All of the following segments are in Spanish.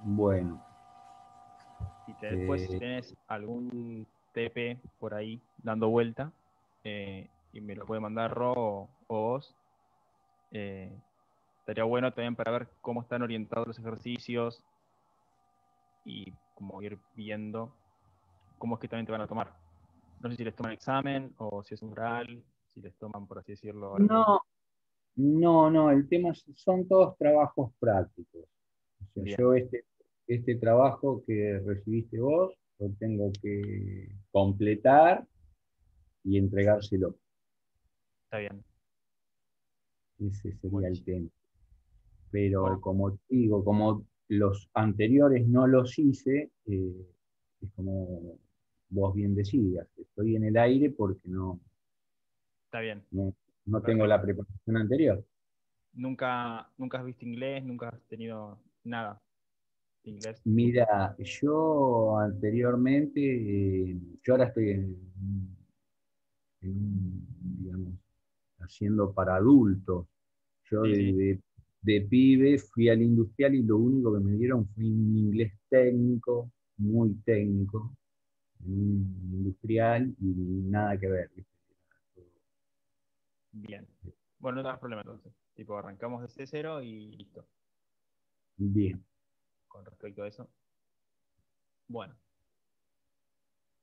Bueno, Y después, si tenés algún TP por ahí dando vuelta, y me lo puede mandar Ro o vos, estaría bueno también para ver cómo están orientados los ejercicios y como ir viendo cómo es que también te van a tomar. No sé si les toman examen o si es un oral, si les toman, por así decirlo, algo no, no, el tema son todos trabajos prácticos. O sea, bien. yo este trabajo que recibiste vos, lo tengo que completar y entregárselo. Está bien, Ese sería el buenísimo. tema. Pero Bueno, como digo, como los anteriores no los hice, es como vos bien decías, estoy en el aire porque está bien, no, no tengo la perfecto. preparación anterior. Nunca has visto inglés, nunca has tenido nada de inglés. Mira, yo anteriormente, yo ahora estoy digamos, haciendo para adultos. Yo Sí, sí, de pibe fui al industrial y lo único que me dieron fue un inglés técnico, muy técnico, en un industrial y nada que ver. ¿Viste? bien. Bueno, no tengas problema entonces. Tipo, arrancamos desde cero y listo Bien, con respecto a eso. Bueno,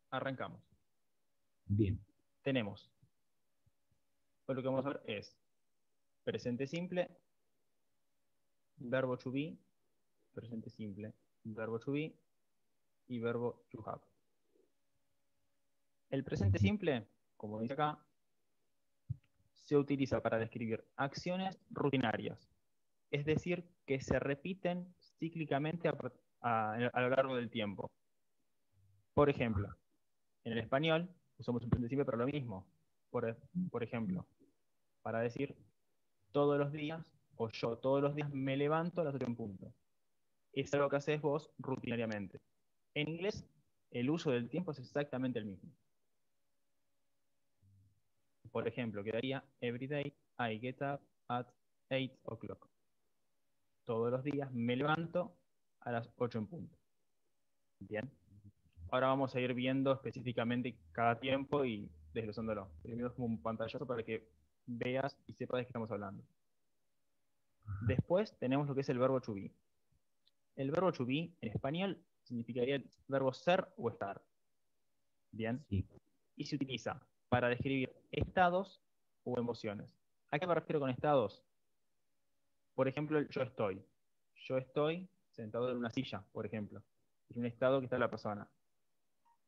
arrancamos. bien. Tenemos, pues lo que vamos a ver es presente simple, verbo to be, presente simple, verbo to be y verbo to have. El presente simple, como dice acá, se utiliza para describir acciones rutinarias, es decir, que se repiten cíclicamente a lo largo del tiempo. Por ejemplo, en el español usamos un presente simple para lo mismo. Por ejemplo, para decir todos los días o yo todos los días me levanto a las 8 en punto. Es algo que haces vos rutinariamente. En inglés, el uso del tiempo es exactamente el mismo. Por ejemplo, quedaría every day I get up at 8 o'clock. Todos los días me levanto a las 8 en punto. Bien. Ahora vamos a ir viendo específicamente cada tiempo y desglosándolo. Primero es como un pantallazo para que veas y sepas de qué estamos hablando. Después tenemos lo que es el verbo to be. El verbo to be en español significaría el verbo ser o estar. Bien. Sí. Y se utiliza para describir estados o emociones. ¿A qué me refiero con estados? Por ejemplo, el yo estoy. Yo estoy sentado en una silla, por ejemplo. Es un estado que está la persona.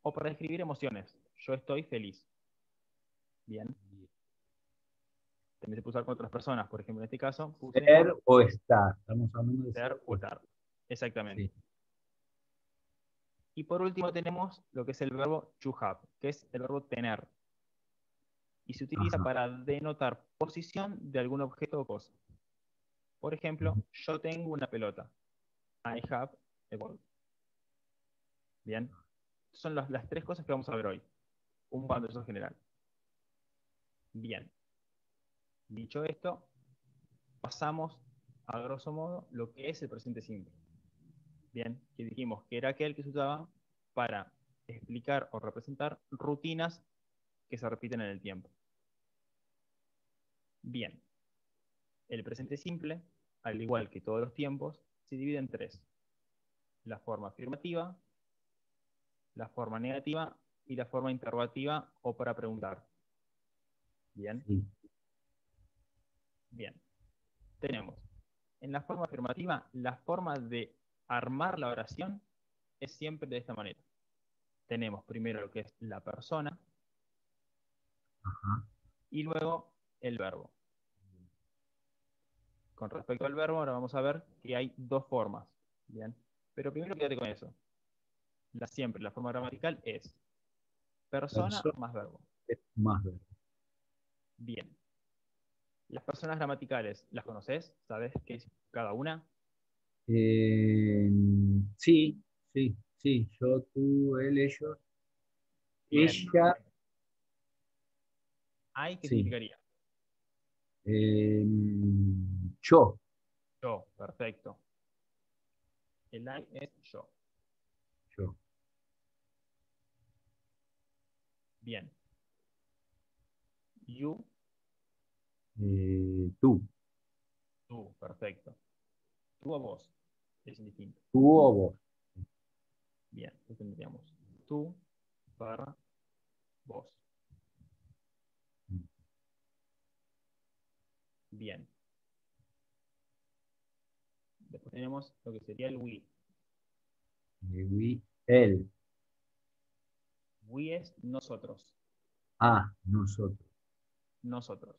O para describir emociones. Yo estoy feliz. Bien. También se puede usar con otras personas. Por ejemplo, en este caso puse Ser o estar. Estamos hablando de ser ser o o estar. estar. Exactamente. Sí. Y por último tenemos lo que es el verbo to have, que es el verbo tener. Y se utiliza Ajá. para denotar posición de algún objeto o cosa. Por ejemplo, yo tengo una pelota. I have a ball. Bien. Son las tres cosas que vamos a ver hoy. Un pantallazo general. Bien. Dicho esto, pasamos a grosso modo lo que es el presente simple. Bien. Que dijimos que era aquel que se usaba para explicar o representar rutinas que se repiten en el tiempo. Bien. El presente simple, al igual que todos los tiempos, se divide en tres. La forma afirmativa, la forma negativa y la forma interrogativa o para preguntar. Bien, Sí. bien. Tenemos en la forma afirmativa, la forma de armar la oración es siempre de esta manera. Tenemos primero lo que es la persona Ajá. y luego el verbo. Con respecto al verbo, ahora vamos a ver que hay dos formas. Bien, pero primero quédate con eso. Siempre la forma gramatical es persona Persona más verbo. es más verdad. Bien. Las personas gramaticales, ¿las conoces? ¿Sabes qué es cada una? Eh, sí, sí, sí. Yo, tú, él, ellos. Bien. Ella, ¿Hay qué sí. significaría? Eh, yo, Yo, perfecto. El I es yo. Yo. Bien. You, Tú. tú, perfecto. Tú o vos, es indistinto. Tú o vos. Bien, entonces tendríamos tú barra vos. Bien. Después tenemos lo que sería el we. Él. We es nosotros. Nosotros. Nosotros.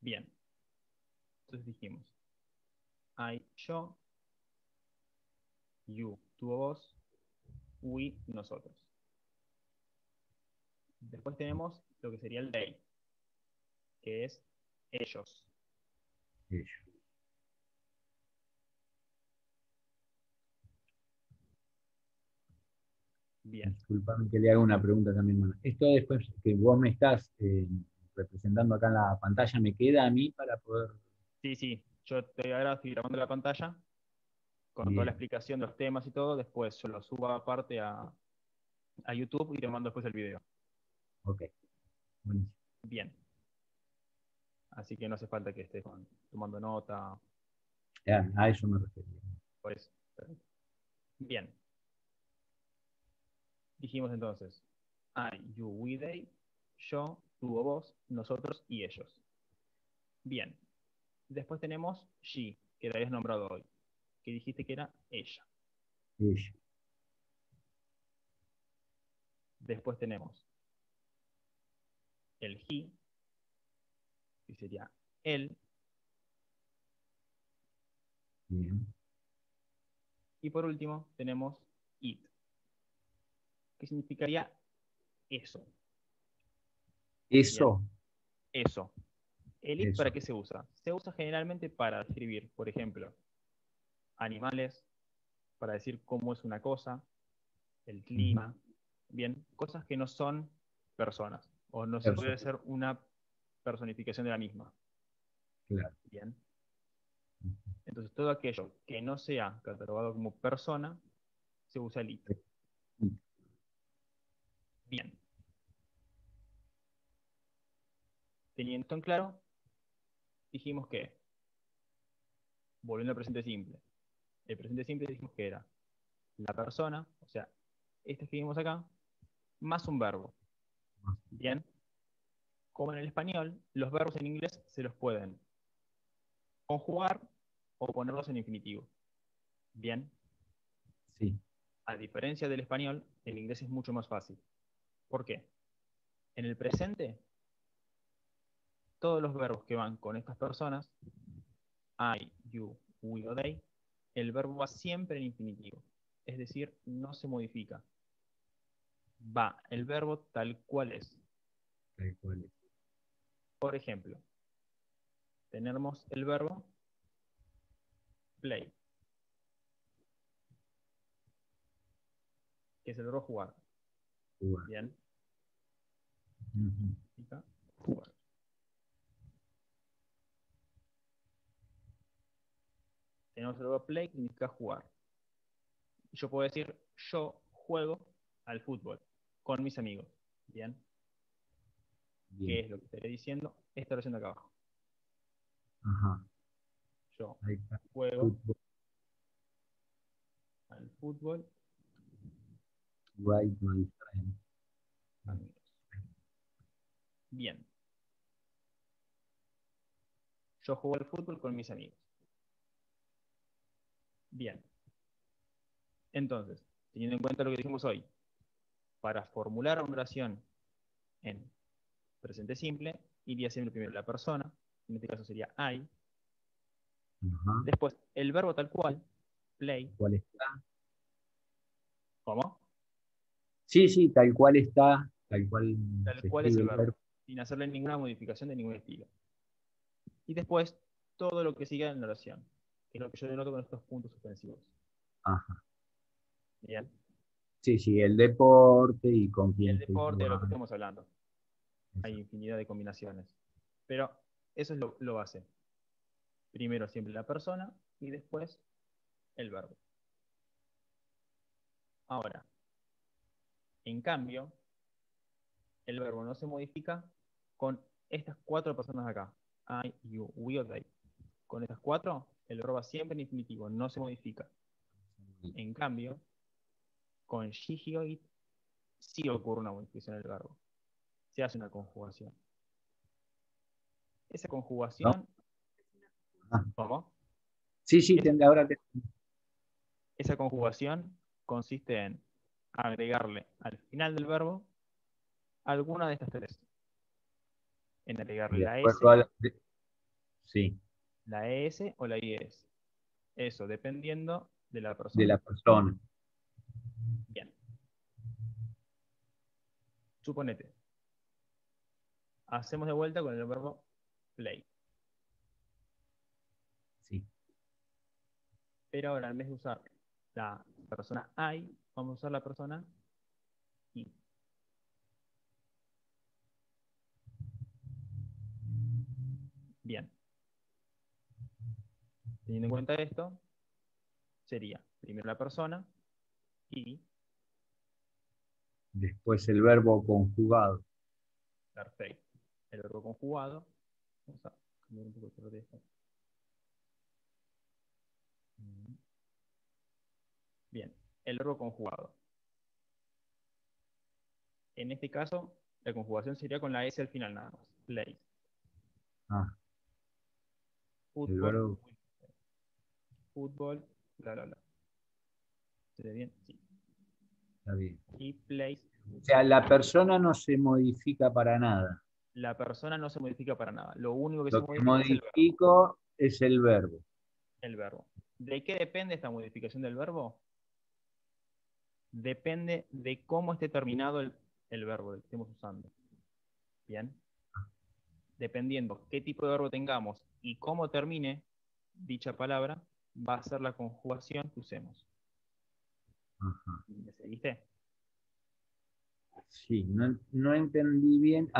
Bien. Entonces dijimos I, yo, you, tú o vos, we, nosotros. Después tenemos lo que sería el they, que es ellos. Ellos. Bien. Disculpame que le haga una pregunta también, Mana. Esto después que vos me estás representando acá en la pantalla, ¿me queda a mí para poder...? Sí. Yo ahora estoy grabando la pantalla con toda la Bien, explicación de los temas y todo. Después yo lo subo aparte a YouTube y te mando después el video. ok. Buenísimo. Bien. Así que no hace falta que estés tomando nota. A eso me refería. Por eso. Bien. Dijimos entonces I, you, we, they, yo, tú o vos, nosotros y ellos. Bien. Después tenemos she, que la habías nombrado hoy, que dijiste que era ella. Ella. Después tenemos el he, que sería él. Bien. Y por último tenemos it, que significaría eso. Bien, Eso. eso. ¿El it para Eso. qué se usa? Se usa generalmente para describir, por ejemplo, animales, para decir cómo es una cosa, el clima, bien, cosas que no son personas, o no se puede Persona. hacer una personificación de la misma. Claro. Bien. Entonces todo aquello que no sea catalogado como persona, se usa el it. Bien. Teniendo esto en claro, dijimos que, volviendo al presente simple, el presente simple dijimos que era la persona, o sea, este que vimos acá, más un verbo. Bien. Como en el español, los verbos en inglés se los pueden conjugar o ponerlos en infinitivo. Bien. Sí. A diferencia del español, el inglés es mucho más fácil. ¿Por qué? En el presente, todos los verbos que van con estas personas, I, you, we o they, el verbo va siempre en infinitivo. Es decir, no se modifica. Va el verbo tal cual es. Tal cual es. Por ejemplo, tenemos el verbo play, que es el verbo jugar. Jugar. Bien. Ujú. Significa jugar. Tenemos el verbo play, que significa jugar. Y yo puedo decir, yo juego al fútbol con mis amigos. Bien. ¿Qué Bien. es lo que estaré diciendo? Esta oración de acá abajo. Ajá. Yo Ahí está. juego Fútbol. al fútbol, Right, my friend. amigos. Bien. Yo juego al fútbol con mis amigos. Bien. Entonces, teniendo en cuenta lo que dijimos hoy, para formular una oración en presente simple, iría siempre primero la persona, en este caso sería I. Ajá. Después, el verbo tal cual, play. ¿Cuál está? ¿Cómo? Sí, sí, tal cual está, tal cual Tal se cual es escribe el el verbo, verbo. sin hacerle ninguna modificación de ningún estilo. Y después, todo lo que siga en la oración, que es lo que yo denoto con estos puntos suspensivos. Ajá. Bien. Sí, sí, el deporte y con Y quién el estoy deporte de lo que jugando. estemos hablando. Hay Exacto. infinidad de combinaciones. Pero eso es lo base. Primero siempre la persona y después el verbo. Ahora, en cambio, el verbo no se modifica con estas cuatro personas de acá. I, you, we o they. Con estas cuatro, el verbo va siempre en infinitivo, no se modifica. En cambio, con she, he o it, sí ocurre una modificación del verbo. Se hace una conjugación. Esa ¿No? conjugación, Ah, ¿cómo? sí, sí, Esa, ahora esa conjugación consiste en agregarle al final del verbo alguna de estas tres. En agregarle de la acuerdo S, a sí, la ES o la IES. Eso, dependiendo de la de persona. la persona. Bien. Suponete, hacemos de vuelta con el verbo play. Sí. Pero ahora en vez de usar la persona I, vamos a usar la persona he. Bien. Teniendo en cuenta esto, sería primero la persona y Después el verbo conjugado. perfecto. El verbo conjugado. Vamos a cambiar un poco el color de esto. Bien. El verbo conjugado. En este caso, la conjugación sería con la S al final nada más. Play. Ah, el Fútbol, verbo fútbol, bla, bla, bla. ¿Se ve bien? Sí. está bien. Y plays. O sea, la persona no se modifica para nada. La persona no se modifica para nada. Lo único que se Lo que modifica es el verbo. modifico es el verbo. El verbo. ¿De qué depende esta modificación del verbo? Depende de cómo esté terminado el verbo que estemos usando. Bien. Dependiendo qué tipo de verbo tengamos y cómo termine dicha palabra, va a ser la conjugación que usemos. Ajá. ¿Me seguiste? Sí, no, no entendí bien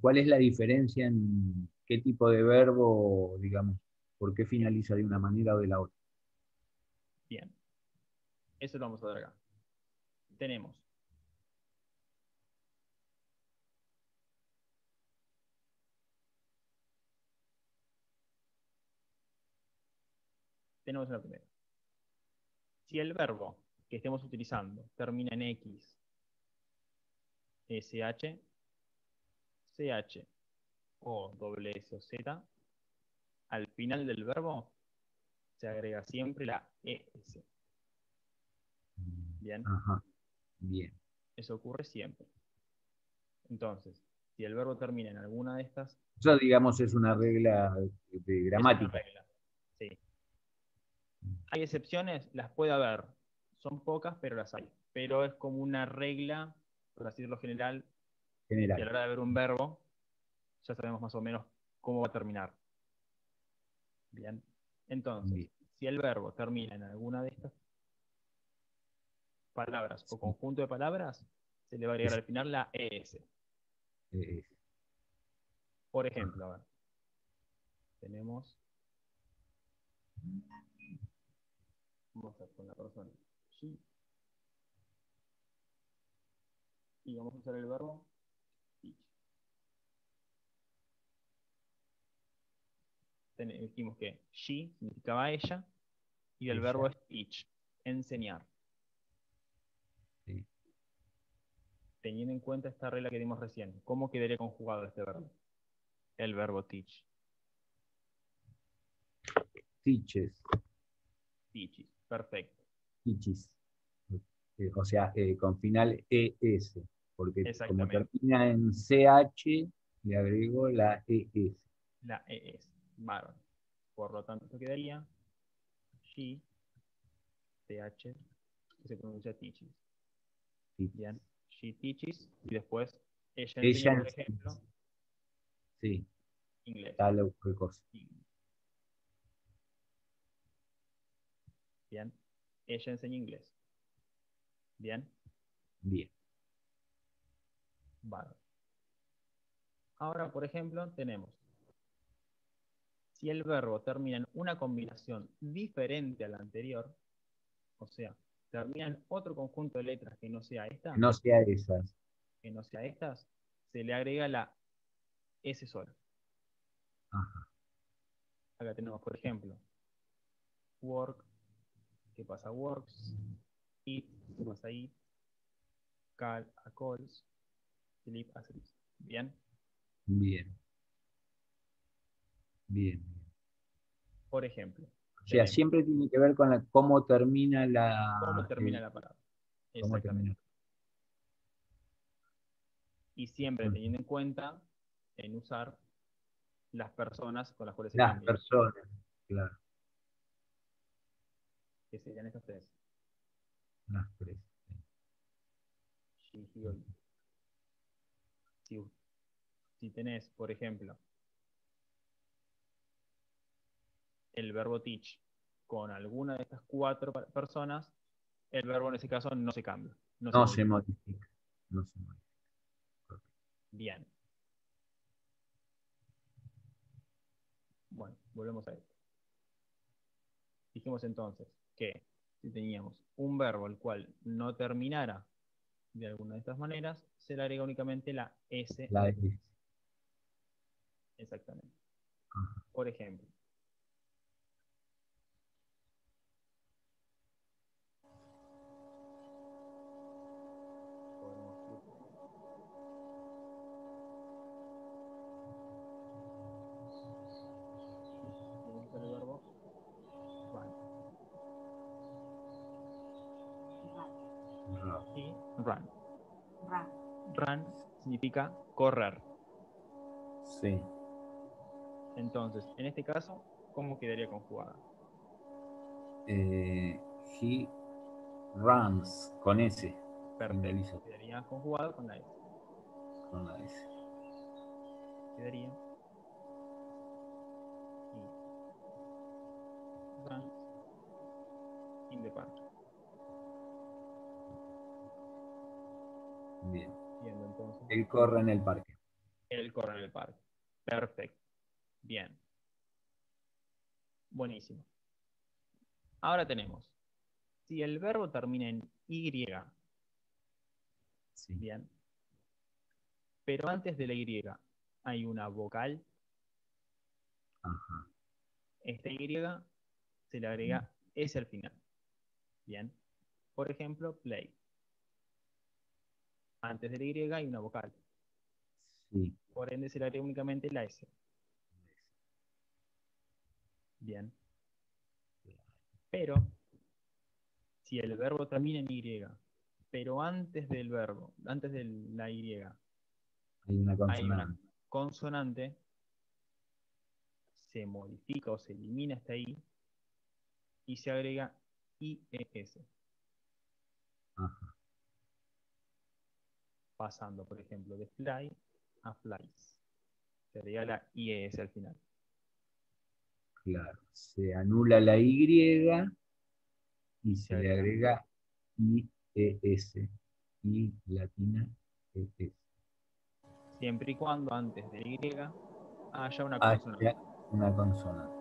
cuál es la diferencia en qué tipo de verbo, digamos, por qué Bien. finaliza de una manera o de la otra. Bien. Eso lo vamos a ver acá. Tenemos una primera. Si el verbo que estemos utilizando termina en X, SH, CH o doble S o Z, al final del verbo se agrega siempre la ES. Bien, Ajá, bien. eso ocurre siempre. Entonces, si el verbo termina en alguna de estas, Eso, digamos, es una regla de es una gramática. regla. Sí. ¿Hay excepciones? Las puede haber. Son pocas, pero las hay. Pero es como una regla, por así decirlo general, que a General. la hora de ver un verbo, ya sabemos más o menos cómo va a terminar. Bien. Entonces, Bien. si el verbo termina en alguna de estas palabras o Sí, conjunto de palabras, se le va a agregar es, al final la ES. es- Por ajá. ejemplo, a ver, tenemos, vamos a ver con la persona she, y vamos a usar el verbo teach. Dijimos que she significaba ella y el verbo Ella, es teach, enseñar. sí. Teniendo en cuenta esta regla que dimos recién, ¿cómo quedaría conjugado este verbo? El verbo teach. Teaches, Teaches. Perfecto. teaches. O sea, con final ES, porque como Exactamente. termina en CH, le agrego la ES. La ES. Bárbaro. Por lo tanto, esto quedaría she, TH, que se pronuncia teaches. Teaches. Bien. She teaches y después ella enseña, Ella por enseña, ejemplo, sí, inglés. tal cosa. Bien. Ella enseña inglés. Bien. Bien. Bárbaro. Ahora, por ejemplo, tenemos, si el verbo termina en una combinación diferente a la anterior, o sea, termina en otro conjunto de letras que no sea Que esta, no sea esas. se le agrega la S sola. Ajá. Acá tenemos, por ejemplo, work, ¿qué pasa? Works, eat, ¿qué pasa? Eat, call, a calls, sleep, a sleeps. ¿Bien? Bien. Bien. Por ejemplo, O sea, tenemos siempre tiene que ver con cómo termina cómo termina la palabra. cómo Exactamente. termina. Y siempre teniendo en cuenta en usar las personas con las cuales se Las cambia, personas, claro, que serían estas tres. las tres. She, he, or it. Si, si tenés, por ejemplo, el verbo teach con alguna de estas cuatro personas, el verbo en ese caso no se cambia, no se No se modifica. modifica. No se modifica. Bien. Bueno, volvemos a esto. Dijimos entonces que si teníamos un verbo el cual no terminara de alguna de estas maneras, se le agrega únicamente la S La al S. final. Exactamente. Ajá. Por ejemplo, vamos a usar el verbo run. Y run. Run significa correr. Sí. Entonces, en este caso, ¿cómo quedaría conjugada? He runs con S. Perfecto. Finalizo Quedaría conjugado con la S. con la S. Quedaría he runs in the park. Bien. Viendo entonces, Él corre en el parque. él corre en el parque. Perfecto. Bien. Buenísimo. Ahora tenemos, si el verbo termina en Y, Sí. bien, pero antes de la Y hay una vocal, Ajá. esta Y se le agrega S al final. Bien. Por ejemplo, play. Antes de la Y hay una vocal. Sí. Por ende se le agrega únicamente la S. Bien. Pero, si el verbo termina en Y, pero antes del verbo, antes de la Y, Hay una hay una consonante. consonante, se modifica o se elimina esta I y se agrega IES. Ajá. Pasando, por ejemplo, de fly a flies. Se agrega la IES al final. Claro. Se anula la Y y Se se le agrega agrega IES. Y latina ES. siempre y cuando antes de Y haya una consonante. Haya una consonante.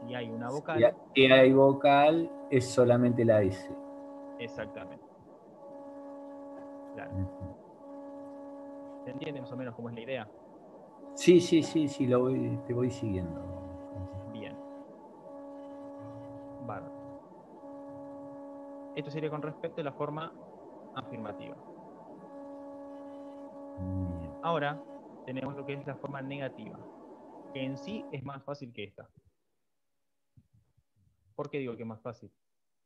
Si hay una Si vocal, hay vocal, es solamente la S. exactamente. Claro. Ujú. ¿Se entiende más o menos cómo es la idea? Sí, sí, sí, sí, te voy siguiendo. Bien. Bárbaro. Esto sería con respecto a la forma afirmativa. Bien. Ahora tenemos lo que es la forma negativa, que en sí es más fácil que esta. ¿Por qué digo que es más fácil?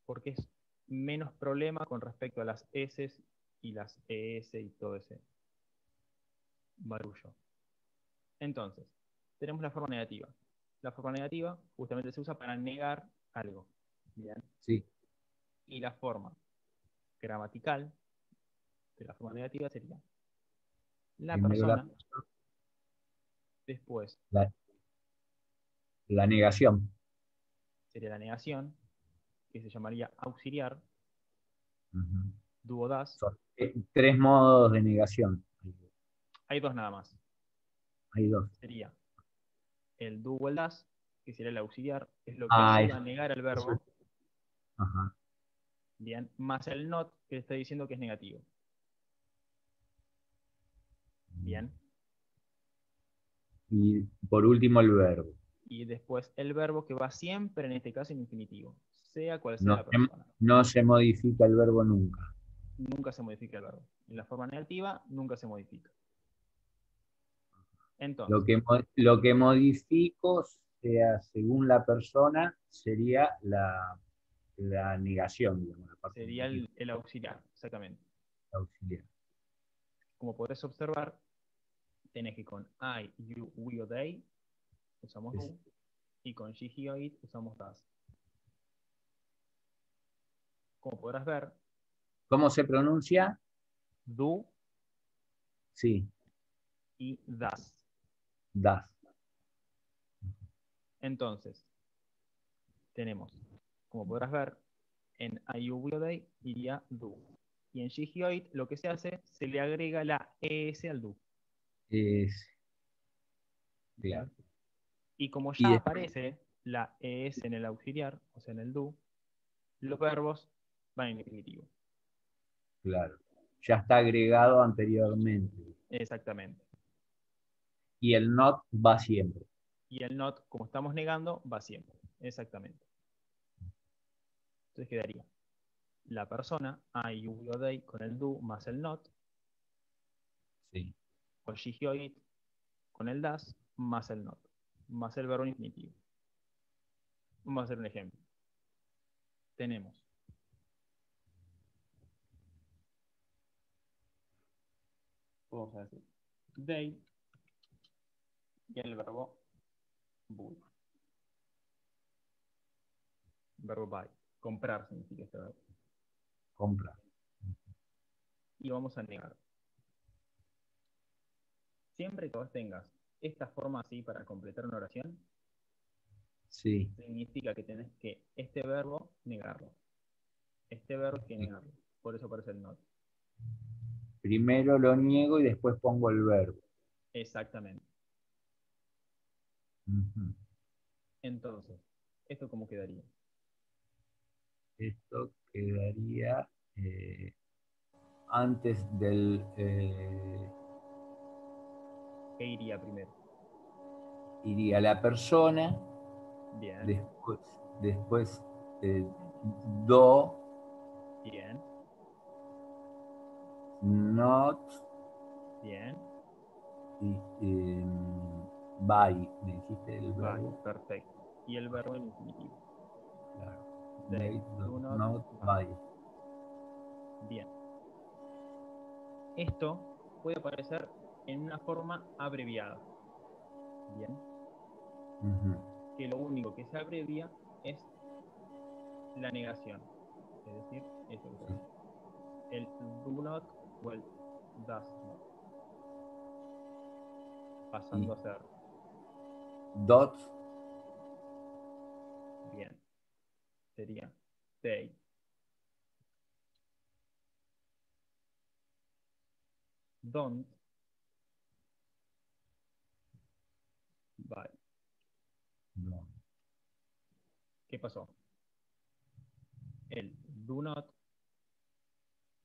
Porque es menos problema con respecto a las S y las ES y todo ese barullo. Entonces, tenemos la forma negativa. La forma negativa justamente se usa para negar algo. ¿Bien? Sí. Y la forma gramatical de la forma negativa sería la Primero persona, después la negación. sería la negación, que se llamaría auxiliar, Ujú. do o das. Son tres modos de negación. Hay dos nada más. Hay dos. Sería el do o el das, que sería el auxiliar, es lo que Ah, ayuda a eso, negar el eso verbo, es. Ajá. bien, más el not, que está diciendo que es negativo. Bien. Y por último el verbo. Y después el verbo que va siempre, en este caso, en infinitivo, sea cual sea No, la persona. no se modifica el verbo nunca. Nunca se modifica el verbo. En la forma negativa, nunca se modifica. Lo Entonces, que, lo que modifico, sea según la persona, sería la negación, digamos, la parte sería negativa, el auxiliar, exactamente. auxiliar. Como podés observar, tenés que con I, you, we o they usamos Es- do, y con she, he o it usamos das. Como podrás ver, ¿Cómo se pronuncia? do Sí, y das. das. Entonces, tenemos, como podrás ver, en I, you, we o they iría do. Y en she, he o it lo que se hace, se le agrega la ES al do. Es, claro. Bien. Y como Y ya después, aparece la ES en el auxiliar, o sea, en el do, los verbos van en infinitivo. claro, ya está agregado anteriormente. Exactamente. Y el not va siempre. Y el not, como estamos negando, va siempre. Exactamente. Entonces quedaría la persona, I, you, we o they, con el do más el not, Sí. o she, he o it, con el das más el not, más el verbo en infinitivo. Vamos a hacer un ejemplo. Tenemos vamos a decir they y el verbo buy. Verbo buy. Comprar significa este verbo. Compra. Y vamos a negar. Siempre que vos tengas esta forma así para completar una oración, Sí. significa que tenés que este verbo negarlo. Este verbo hay que Sí. negarlo. Por eso aparece el not. Primero lo niego y después pongo el verbo. Exactamente. Ujú. Entonces, ¿esto cómo quedaría? Esto quedaría antes del... ¿Qué iría primero? iría la persona, Bien, después, después do, bien, not bien. y by. ¿Me dijiste el Bye, verbo? perfecto. Y el verbo en infinitivo. Claro. They They do do not not buy. buy. Bien. Esto puede aparecer en una forma abreviada. Bien. Ujú. Que lo único que se abrevia es la negación. Es decir, eso que Sí. está el do not o el does not. Y Pasando a ser dot, bien. Sería they don't buy. no, ¿Qué pasó? El do not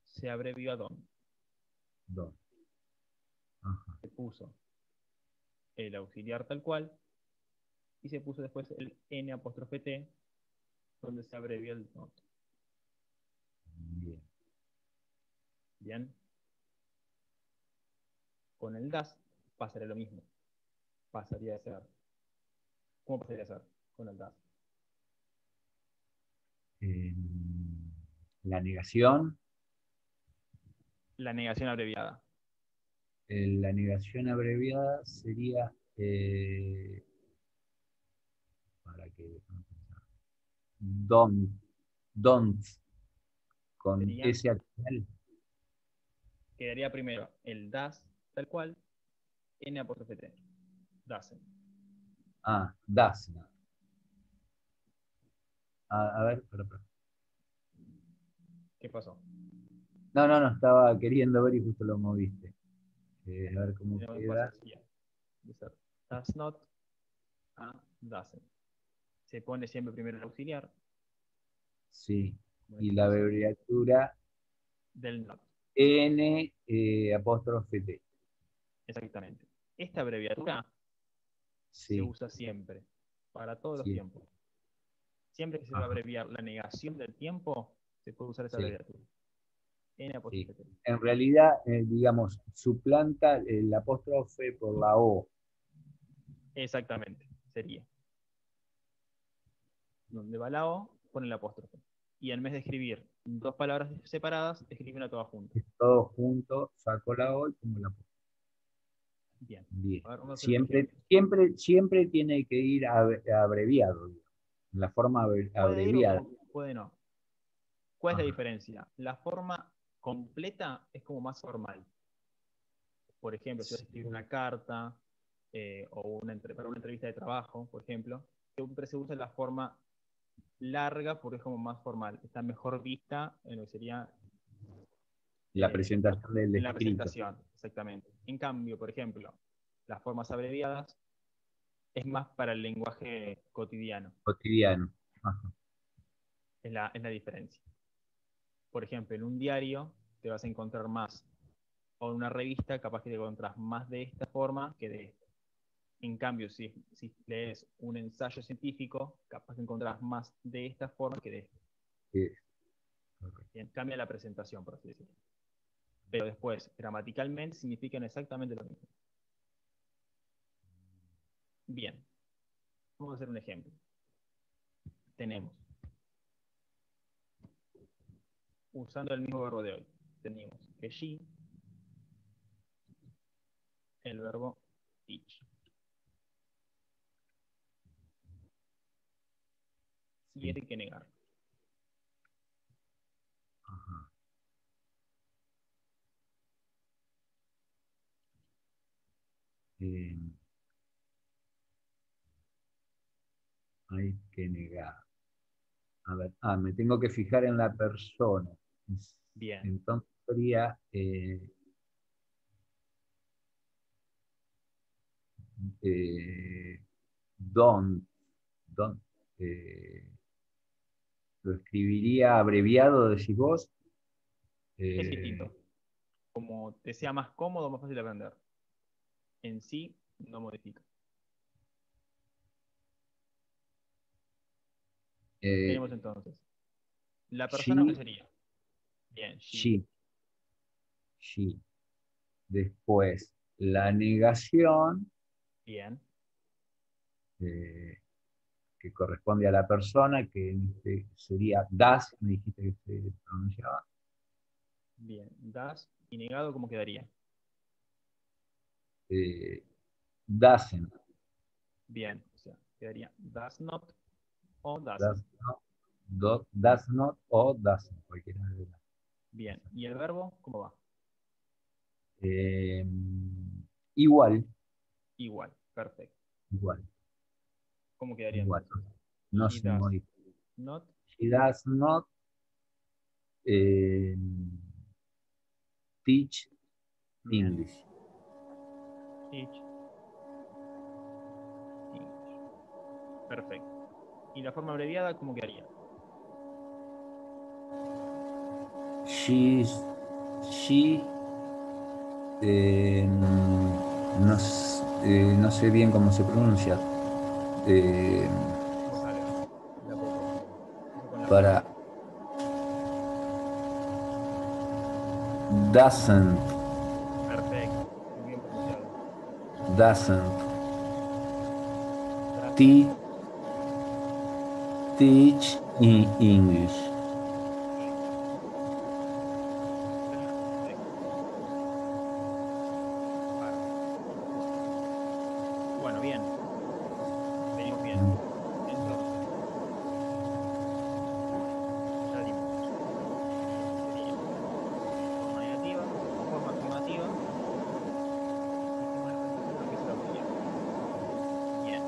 se abrevió a don't. dot. Ajá. Se puso el auxiliar tal cual y se puso después el n apóstrofe t donde se abrevió el not. Bien. Bien. Con el das pasaría lo mismo. Pasaría a ser. ¿Cómo pasaría a ser con el das? Eh, la negación. La negación abreviada. La negación abreviada sería para que don't, don't con Sería, S al final. quedaría primero el das tal cual, n apóstrofe t. Dasen. Ah, das. A ver, ¿Qué pasó? No, no, no, estaba queriendo ver y justo lo moviste. A ver cómo Tenemos queda. entonces, bien, de ser does not a doesn't. Se pone siempre primero el auxiliar, Sí. como en Y este la caso, abreviatura del not. N apóstrofe T. Exactamente. Esta abreviatura se Sí, usa siempre, para todos los sí, tiempos. Siempre que se va a ajá, abreviar la negación del tiempo, se puede usar esa sí, abreviatura. N sí. apóstrofe T. En realidad, digamos, suplanta el apóstrofe por la O. Exactamente, sería. Donde va la O, pone el apóstrofe. Y en vez de escribir dos palabras separadas, escribe una toda junta. Todo junto, saco la O y pongo la apóstrofe. Bien. Bien. A ver, vamos a hacer un Siempre, ejemplo. siempre, siempre tiene que ir abreviado, digamos, en la forma Puede ir o abreviada. puede no. ¿Cuál es la Ajá. diferencia? La forma completa es como más formal. Por ejemplo, si vas a escribir una carta o para una entrevista de trabajo, por ejemplo, siempre se usa la forma larga porque es como más formal. Está mejor vista en lo que sería La presentación del en la escrito presentación, exactamente. En cambio, por ejemplo, las formas abreviadas es más para el lenguaje cotidiano. cotidiano. Ajá. Es la diferencia. Por ejemplo, en un diario te vas a encontrar más, o en una revista capaz que te encontrás más de esta forma que de esta. En cambio, si lees un ensayo científico, capaz que encontrás más de esta forma que de esta. Sí, correcto. Bien, cambia la presentación, por así decirlo. Pero después, gramaticalmente, significan exactamente lo mismo. Bien, vamos a hacer un ejemplo. Tenemos, usando el mismo verbo de hoy, tenemos que she, el verbo teach. Y Sí. hay que negar. Ajá. Eh, hay que negar. A ver, me tengo que fijar en la persona. Bien, Entonces sería eh, don't, don't, eh, lo escribiría abreviado, decís vos. es Eh, distinto. Como te sea más cómodo, más fácil de aprender. En sí, no modifica. eh, Tenemos entonces, la persona que she, sería, bien, she, she, she. Después, la negación, bien, eh, que corresponde a la persona, que sería das, me dijiste que se pronunciaba. bien, das y negado, ¿cómo quedaría? Eh, doesn't, Bien, o sea, quedaría does not o does doesn't. not, does not o doesn't, cualquiera de las. Bien, ¿y el verbo cómo va? Eh, igual, Igual, perfecto. igual, ¿Cómo quedaría igual. entonces? No She se does modifica. not She does not eh, teach bien, English. teach English. Perfecto. ¿Y la forma abreviada cómo quedaría? She's, she, no, no sé bien cómo se pronuncia. eh, ¿Cómo salga? La apóstrofe. Eso con la para apóstrofe. doesn't, Perfecto. Muy bien pronunciado. doesn't Doesn't te- teach in English. perfecto. Bárbaro. Bueno, bien. Venimos bien. Entonces, ya dimos lo que sería forma negativa o forma afirmativa. Hicimos la presentación de lo que es el auxiliar. Bien.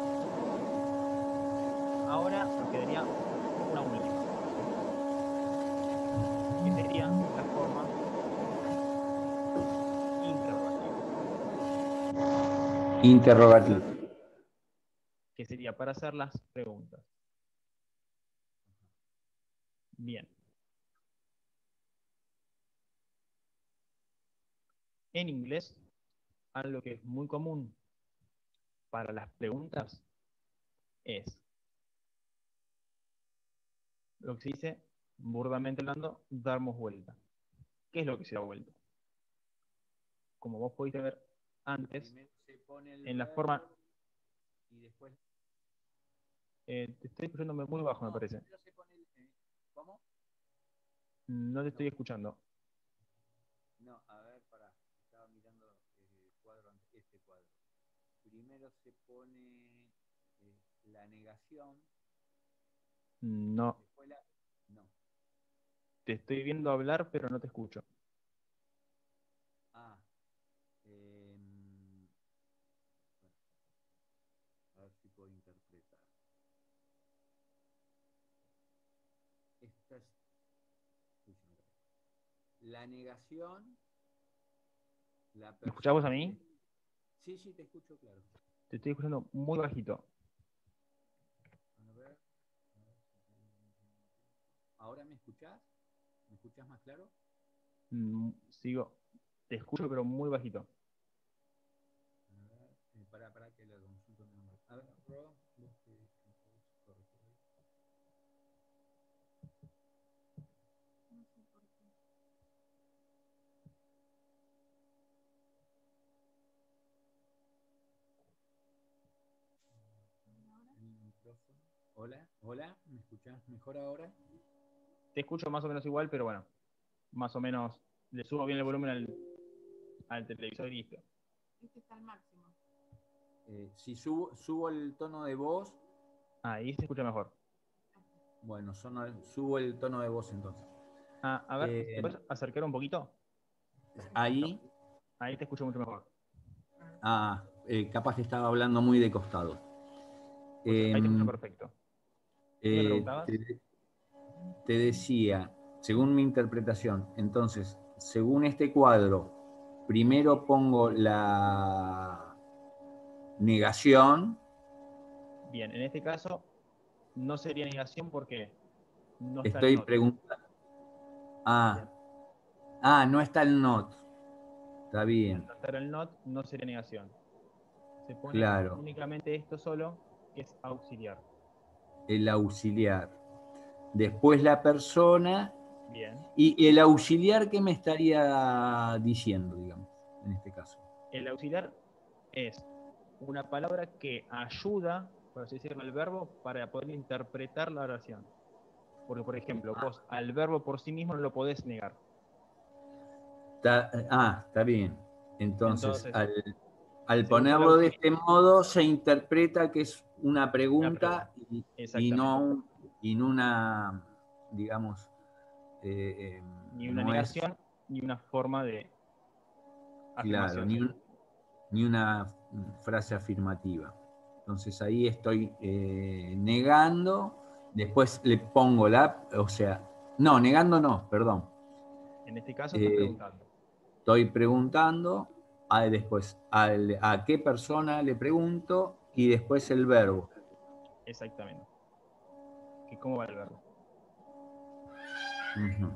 Ahora nos quedaría una última, que sería la forma Interrogativo. que sería para hacer las preguntas. Bien. En inglés, algo que es muy común para las preguntas es lo que se dice, burdamente hablando, darnos vuelta. ¿Qué es lo que se da vuelta? Como vos pudiste ver antes, en la forma... Y después... te estoy escuchando muy bajo, me parece. ¿Cómo? No te estoy escuchando. No, a ver, pará. Estaba mirando el cuadro, este cuadro. Primero se pone la negación. No. Después no. Te estoy viendo hablar, pero no te escucho. Ah. A ver si puedo interpretar. Esta es la negación. ¿Me escuchás vos a mí? Sí, sí, te escucho claro. Te estoy escuchando muy bajito. A ver. ¿Ahora me escuchás? ¿Me escuchás más claro? Sigo. Te escucho, pero muy bajito. A ver, para que lo consulto mi nombre. A ver, Ro, vos que corregir. No sé por qué. Mi micrófono. Hola, hola, ¿me escuchás mejor ahora? Te escucho más o menos igual, pero bueno, más o menos le subo bien el volumen al televisor y listo. Este está al máximo. Si subo el tono de voz. Ahí se escucha mejor. Bueno, subo el tono de voz entonces. A ver, ¿te puedes acercar un poquito? Ahí. No, ahí te escucho mucho mejor. Capaz que estaba hablando muy de costado. Pues ahí te escucho perfecto. ¿Qué me preguntabas? Te decía, según mi interpretación, entonces, según este cuadro, primero pongo la negación. Bien, en este caso no sería negación porque no está el Estoy not. preguntando. No está el not. Está bien. No estar el not no sería negación. Se pone Claro. únicamente esto solo, que es auxiliar. El auxiliar. Después la persona. Bien. ¿Y el auxiliar qué me estaría diciendo, digamos, en este caso? El auxiliar es una palabra que ayuda, por así decirlo, al verbo para poder interpretar la oración. Porque, por ejemplo, vos al verbo por sí mismo no lo podés negar. Está bien. Entonces al se usa el ponerlo de auxiliar. este modo, se interpreta que es una pregunta, y no una, digamos, ni una no es, negación, ni una forma de claro, afirmación. ni una frase afirmativa. Entonces ahí estoy negando, después le pongo negando no, perdón. En este caso estás preguntando. Estoy preguntando, después a qué persona le pregunto y después el verbo. Exactamente. ¿Cómo va el verbo? Uh-huh.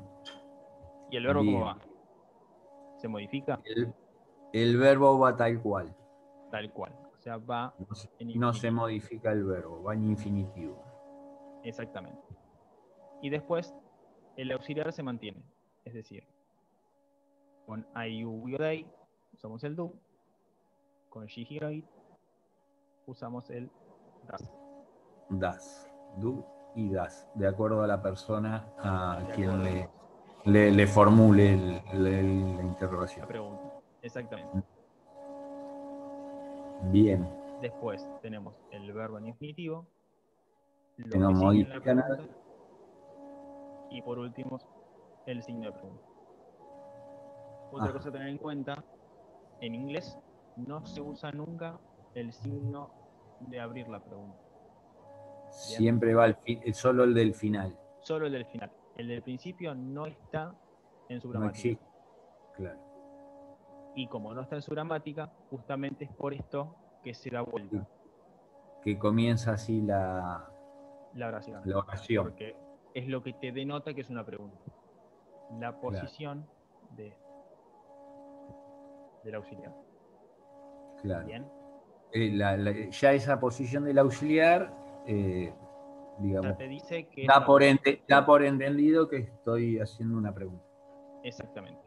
¿Y el verbo Bien. cómo va? ¿Se modifica? El verbo va tal cual. Tal cual. O sea, va en infinitivo. No se modifica el verbo, va en infinitivo. Exactamente. Y después el auxiliar se mantiene. Es decir, con I, you, we, they usamos el do. Con she, he, it usamos el das. Das. Do y das. De acuerdo a la persona a quien le formule la interrogación. La pregunta. Exactamente. Bien. Después tenemos el verbo en infinitivo. Que Lo no que sigue en la modifica pregunta. nada. Y por último, el signo de pregunta. Otra cosa a tener en cuenta, en inglés no se usa nunca el signo de abrir la pregunta. ¿Bien? Siempre va solo el del final. Solo el del final. El del principio no está en su No gramática. existe, claro. Y como no está en su gramática, justamente es por esto que se da vuelta Que comienza así la oración. oración. Porque es lo que te denota que es una pregunta. La Claro, posición del auxiliar. claro. Bien. Ya esa posición del auxiliar, Ya digamos, te dice que es da una pregunta. da por entendido que estoy haciendo una pregunta. Exactamente.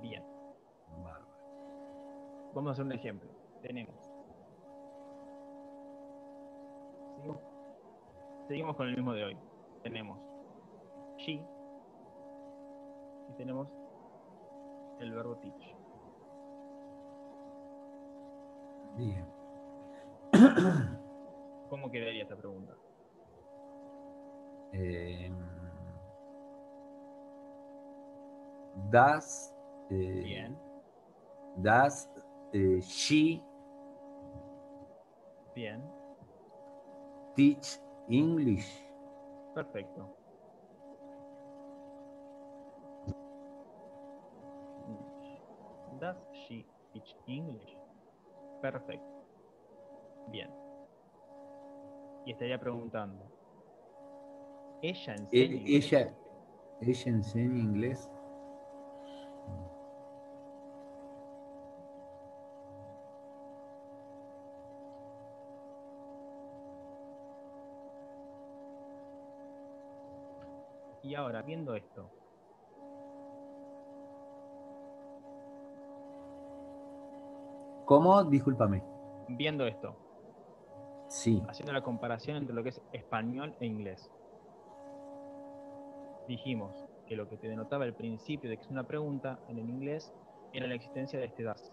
Bien. Bárbaro. Vamos a hacer un ejemplo. Tenemos. Seguimos con el mismo de hoy. Tenemos she y tenemos el verbo teach. Bien. ¿Cómo quedaría esta pregunta? Does, Bien. does she Bien. teach English? Perfecto. Does she teach English? Perfecto. Bien. Y estaría preguntando, ¿ella enseña inglés? Ella enseña inglés. Y ahora, viendo esto, ¿Cómo? Discúlpame. viendo esto, Sí, haciendo la comparación entre lo que es español e inglés, dijimos que lo que te denotaba el principio de que es una pregunta en el inglés era la existencia de este das.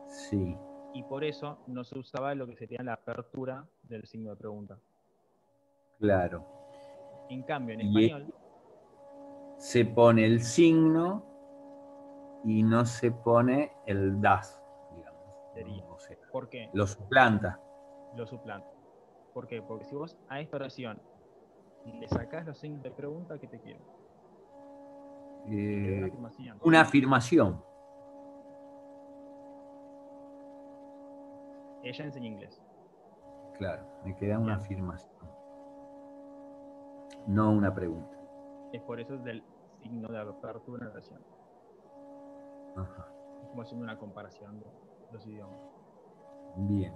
sí, Y por eso no se usaba lo que sería la apertura del signo de pregunta. claro. En cambio, en Y español, se pone el signo y no se pone el das, digamos. sería. ¿No? O sea, ¿Por qué? lo suplanta. Lo suplanta. ¿Por qué? Porque si vos a esta oración le sacás los signos de pregunta, ¿qué te quiero? Te queda una afirmación. Una afirmación. Ella enseña inglés. Claro, me queda una Bien. afirmación, no una pregunta. Es por eso del signo de apertura en la oración. Ajá. Es como haciendo una comparación de los idiomas. Bien.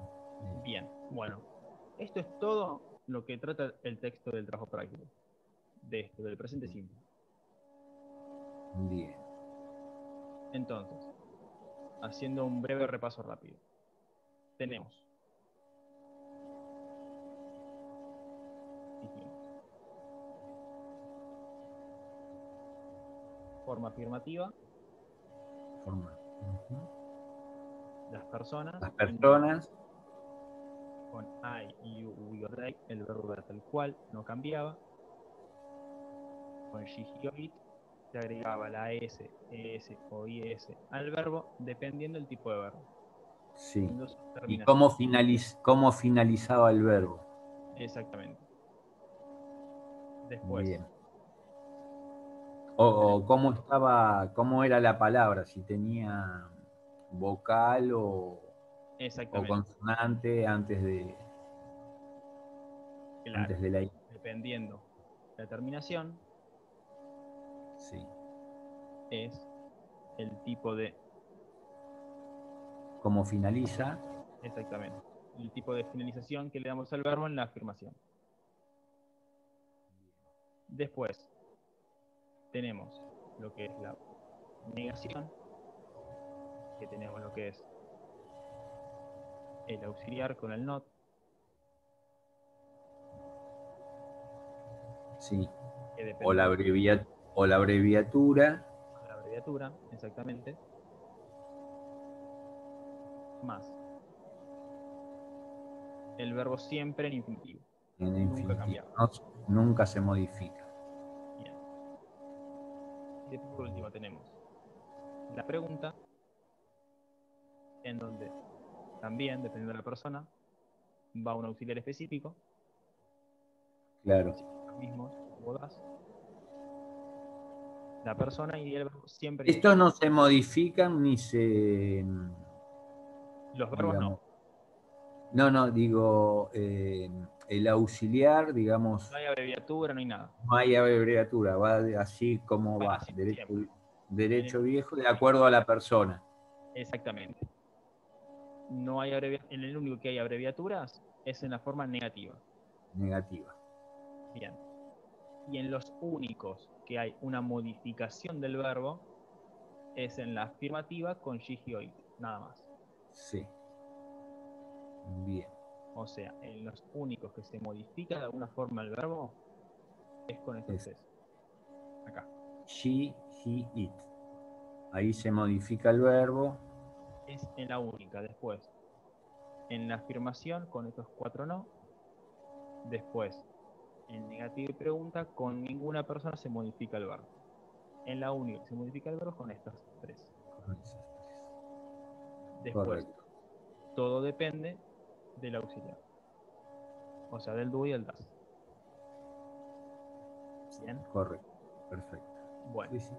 Bien, bueno. Esto es todo lo que trata el texto del trabajo práctico. De esto, del presente simple. Bien. Entonces, haciendo un breve repaso rápido. Tenemos. Dijimos. Forma afirmativa. Forma. Las personas. Las personas. Con I, you, we or they, el verbo era tal cual, no cambiaba. Con she, he, or it, se agregaba la S, ES o IS al verbo, dependiendo del tipo de verbo. Sí. ¿Y Terminación. cómo finalizaba el verbo? Exactamente. Después. Bien. O cómo era la palabra, si tenía vocal o Exactamente. consonante antes Claro. de la I. Dependiendo la terminación, Sí. es el tipo de. ¿Cómo finaliza? Exactamente. El tipo de finalización que le damos al verbo en la afirmación. Después tenemos lo que es la negación, que tenemos lo que es el auxiliar con el not. Sí. Que O depende la, de o la abreviatura. la abreviatura, exactamente. Más. El verbo siempre en infinitivo. En Nunca infinitivo. cambiaba. No, nunca se modifica. Bien. Y después por último tenemos la pregunta, en donde también, dependiendo de la persona, va un auxiliar específico. Claro. Los mismos, bodas. La persona y el verbo siempre en Estos infinitivo. no se modifican Los verbos digamos. no. No, digo, el auxiliar, digamos, No hay abreviatura, no hay nada. no hay abreviatura, va así como Va va, así derecho, siempre. derecho viejo, de acuerdo a la persona. Exactamente. No hay en el único que hay abreviaturas es en la forma negativa. Negativa. Bien. Y en los únicos que hay una modificación del verbo es en la afirmativa con she, he, o it, nada más. Sí. Bien. O sea, en los únicos que se modifica de alguna forma el verbo es con estos tres. Acá. She, he, it. Ahí se modifica el verbo. Es en la única. Después, en la afirmación con estos cuatro no. Después, en negativa y pregunta, con ninguna persona se modifica el verbo. En la única que se modifica el verbo es con estas tres. Después, Correcto. todo depende del auxiliar. O sea, del do y el das. Bien. Correcto. Perfecto. Bueno, Sí, sí.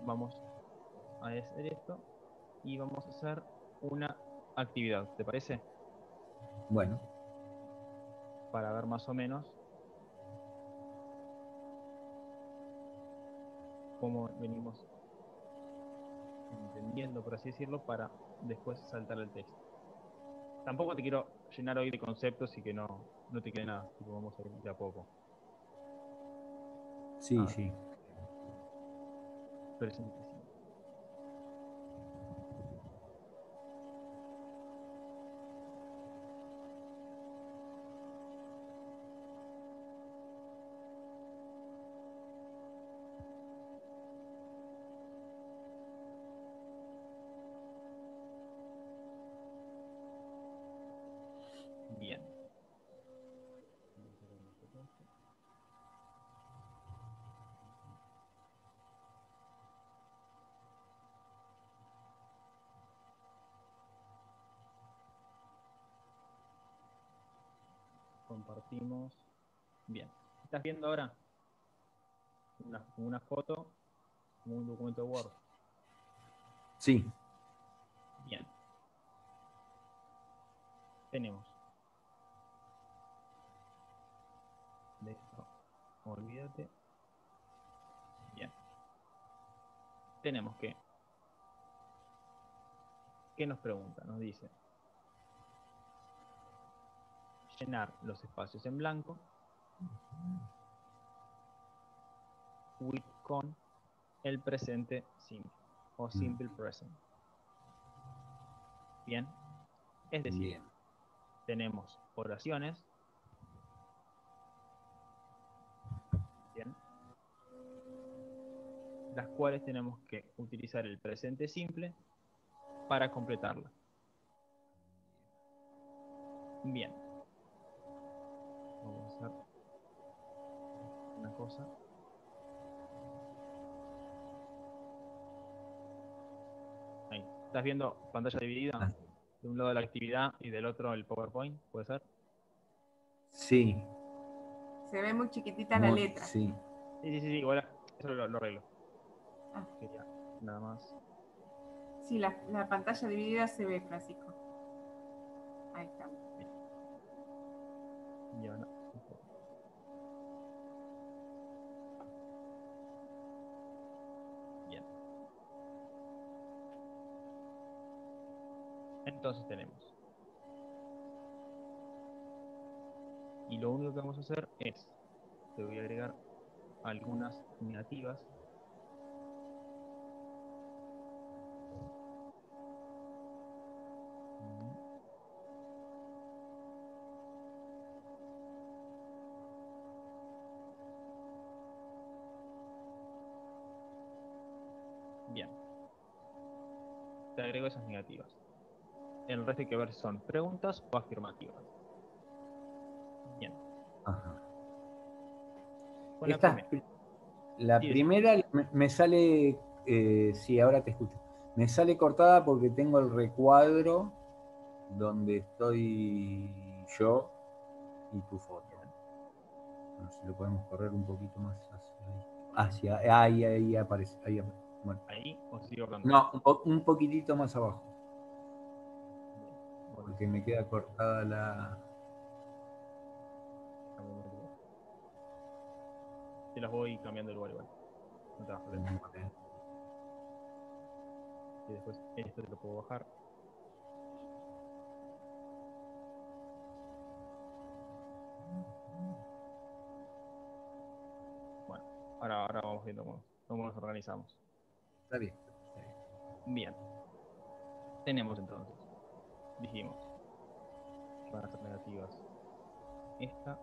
vamos a hacer esto y vamos a hacer una actividad, ¿te parece? Bueno, Para ver más o menos cómo venimos entendiendo, por así decirlo, para después saltar el texto. Tampoco te quiero llenar hoy de conceptos y que no te quede nada, tipo, vamos a ir de a poco. sí, sí. Presente simple. Bien. Compartimos. Bien. ¿Estás viendo ahora una foto, un documento Word? Sí. Bien. Tenemos. De esto, olvídate. Bien. Tenemos que. ¿Qué nos pregunta? Nos dice llenar los espacios en blanco con el presente simple o simple present. Bien. Es decir, Bien. tenemos oraciones. Bien. Las cuales tenemos que utilizar el presente simple para completarla. Bien. Vamos a hacer una cosa. Ahí. ¿Estás viendo pantalla dividida? De un lado la actividad y del otro el PowerPoint, ¿puede ser? Sí. Se ve muy chiquitita la letra. Sí. Sí, igual eso lo arreglo. Ah. Quería nada más. Sí, la pantalla dividida se ve, Francisco. Ahí está. Bien. Y ahora, bien. Entonces tenemos. Y lo único que vamos a hacer es, te voy a agregar algunas negativas. Bien. Te agrego esas negativas. El resto hay que ver si son preguntas o afirmativas. Bien. Ajá. Con la primera. La Sí, primera me sale, sí, ahora te escucho. Me sale cortada porque tengo el recuadro donde estoy yo y tu foto. A ver si lo podemos correr un poquito más hacia ahí. Ahí aparece. Ahí aparece. Bueno, Ahí o sigo hablando. no, un poquitito más abajo, Bueno, porque me queda cortada la... te las voy cambiando de lugar igual. No te vas a problema. Y después esto te lo puedo bajar. Bueno, ahora vamos viendo cómo nos organizamos. Está bien. Bien. Tenemos entonces, dijimos, que van a ser negativas. Esta.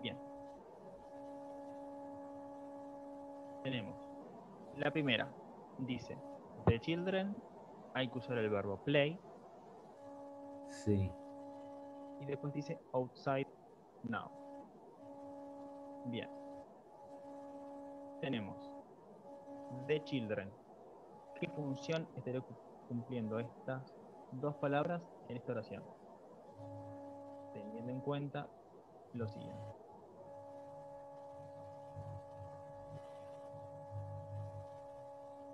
Bien. Tenemos la primera. Dice, the children, hay que usar el verbo play. Sí. Y después dice outside now. Bien. Tenemos the children. ¿Qué función estaría cumpliendo estas dos palabras en esta oración? Teniendo en cuenta lo siguiente.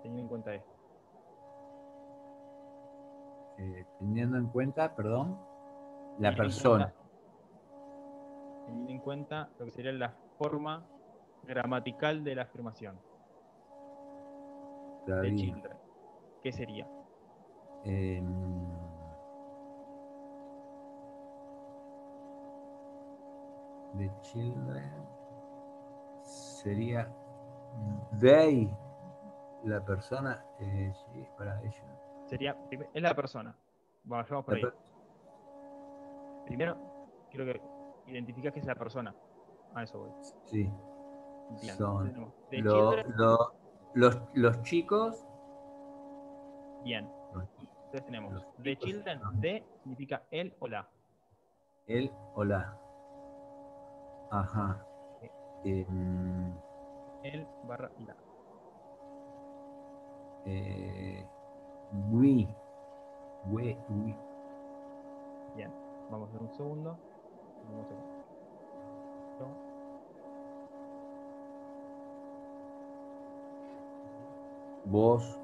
Teniendo en cuenta esto. Teniendo en cuenta, perdón, la Teniendo en persona. Teniendo en cuenta lo que sería la forma gramatical de la afirmación. Está The bien. children. ¿Qué sería? The children sería they, la persona, sí, para ellos. Sería, es la persona. Vamos por ahí. Primero, quiero que identifiques que es la persona. A eso voy. Sí, Bien. son Tenemos the children. los chicos. Bien. Entonces tenemos Los the chicos, children. no, The significa él o la. él o la. Ajá. Él barra la. We. Bien. Vamos a hacer un segundo. Vamos a Vos,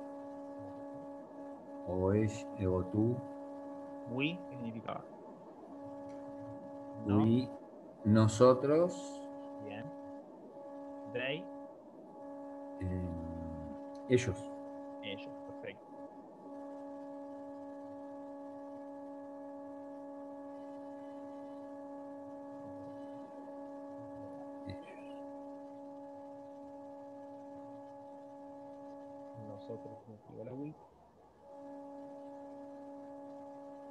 o ella, o tú. We, ¿qué significaba? No. We, nosotros. Bien. They, Ellos. ellos. Perfecto. Nosotros significa la we.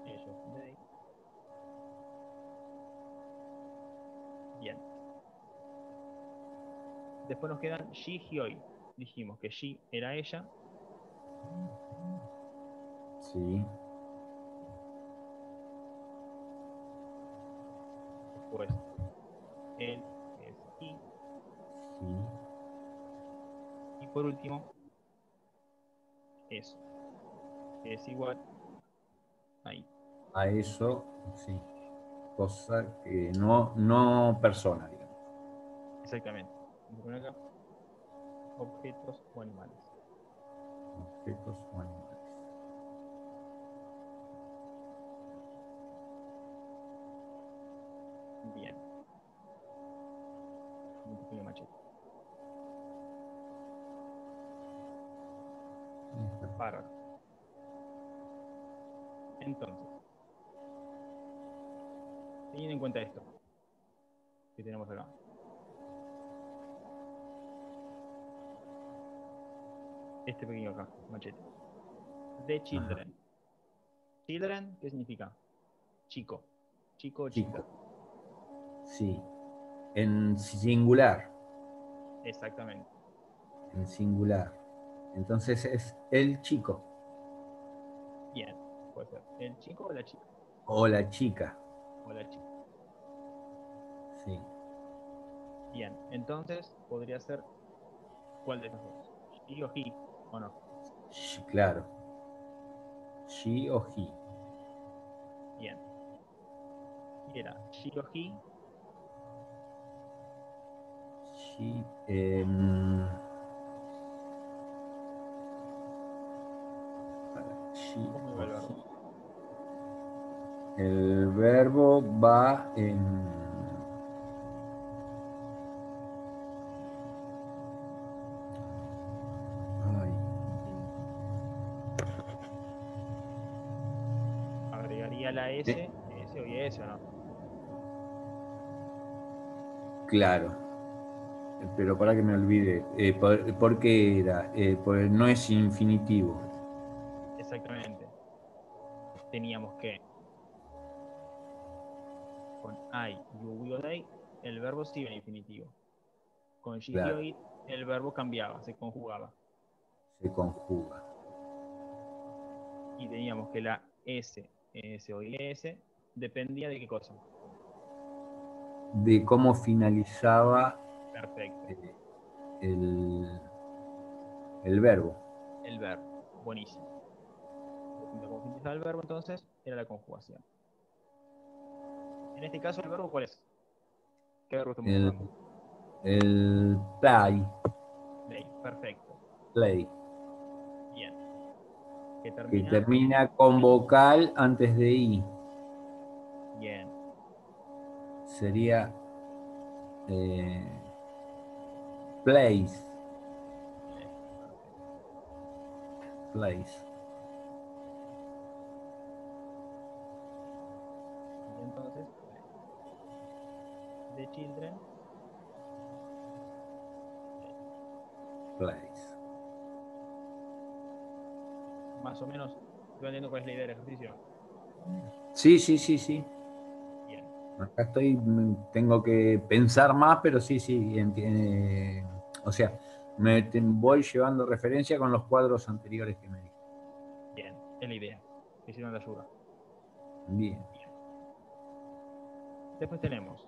Ellos, they. Bien. Después nos quedan she, he, hoy. Dijimos que she era ella. Sí. Después él es he. Sí. Y por último, eso. Que es igual ahí. A eso, sí. Cosa que no persona, digamos. Exactamente. Vamos a poner acá objetos o animales. Objetos o animales. Bien. Un pequeño machete. Bárbaro. Entonces, teniendo en cuenta esto que tenemos acá. Este pequeño acá, machete. The children. Ajá. Children, ¿qué significa? Chico. Chico o Chico. chica. Sí. En singular. Exactamente. En singular. Entonces es el chico. Bien. Puede ser el chico o la chica. O la chica. O la chica. Sí. Bien. Entonces, podría ser ¿cuál de los dos? She o he, ¿o no? Claro. She o he. Bien. Y era she o he. she, she ¿Cómo iba el verbo? el verbo va en... Ay, ¿Agregaría la S o IS o no? claro, pero para que me olvide, ¿por qué era? No es infinitivo. Exactamente. Teníamos que con I, you, we o they, el verbo sí en infinitivo. Con she, he o Claro, it, el verbo cambiaba, se conjugaba. se conjuga. Y teníamos que la S o IS dependía de qué cosa. De cómo finalizaba Perfecto. eh, el, el verbo. El verbo. Buenísimo. Depende de cómo finalizaba el verbo, entonces, era la conjugación. En este caso, ¿el verbo cuál es? ¿Qué verbo estamos El, usando? el play, Play. Perfecto. play, Bien. Que que termina. termina con vocal antes de i. Bien. Sería eh, place, Play. Perfecto. place. Y entonces, play. The children. Play. Place. Más o menos, estoy entendiendo cuál es la idea del ejercicio. Sí, sí, sí, sí. Bien. Acá estoy, tengo que pensar más, pero sí, sí. O sea, voy llevando referencia con los cuadros anteriores que me dije. Bien. Es la idea. Que sirvan de ayuda. Bien. Bien. Después tenemos.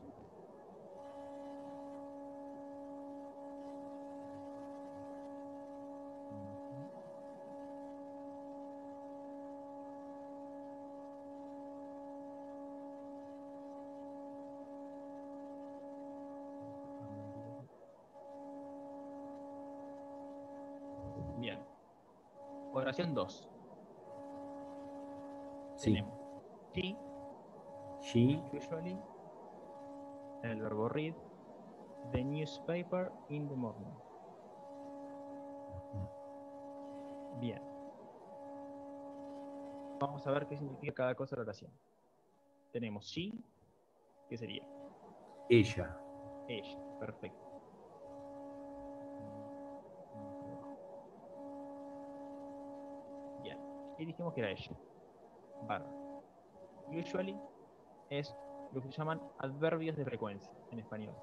Bien. Oración 2. Sí. Tenemos she, She, usually, el verbo read, the newspaper in the morning. Bien. Vamos a ver qué significa cada cosa de la oración. Tenemos she, que sería ella. ella. Perfecto. Bien. Y dijimos que era ella. Bárbaro. Usually es lo que se llaman adverbios de frecuencia en español.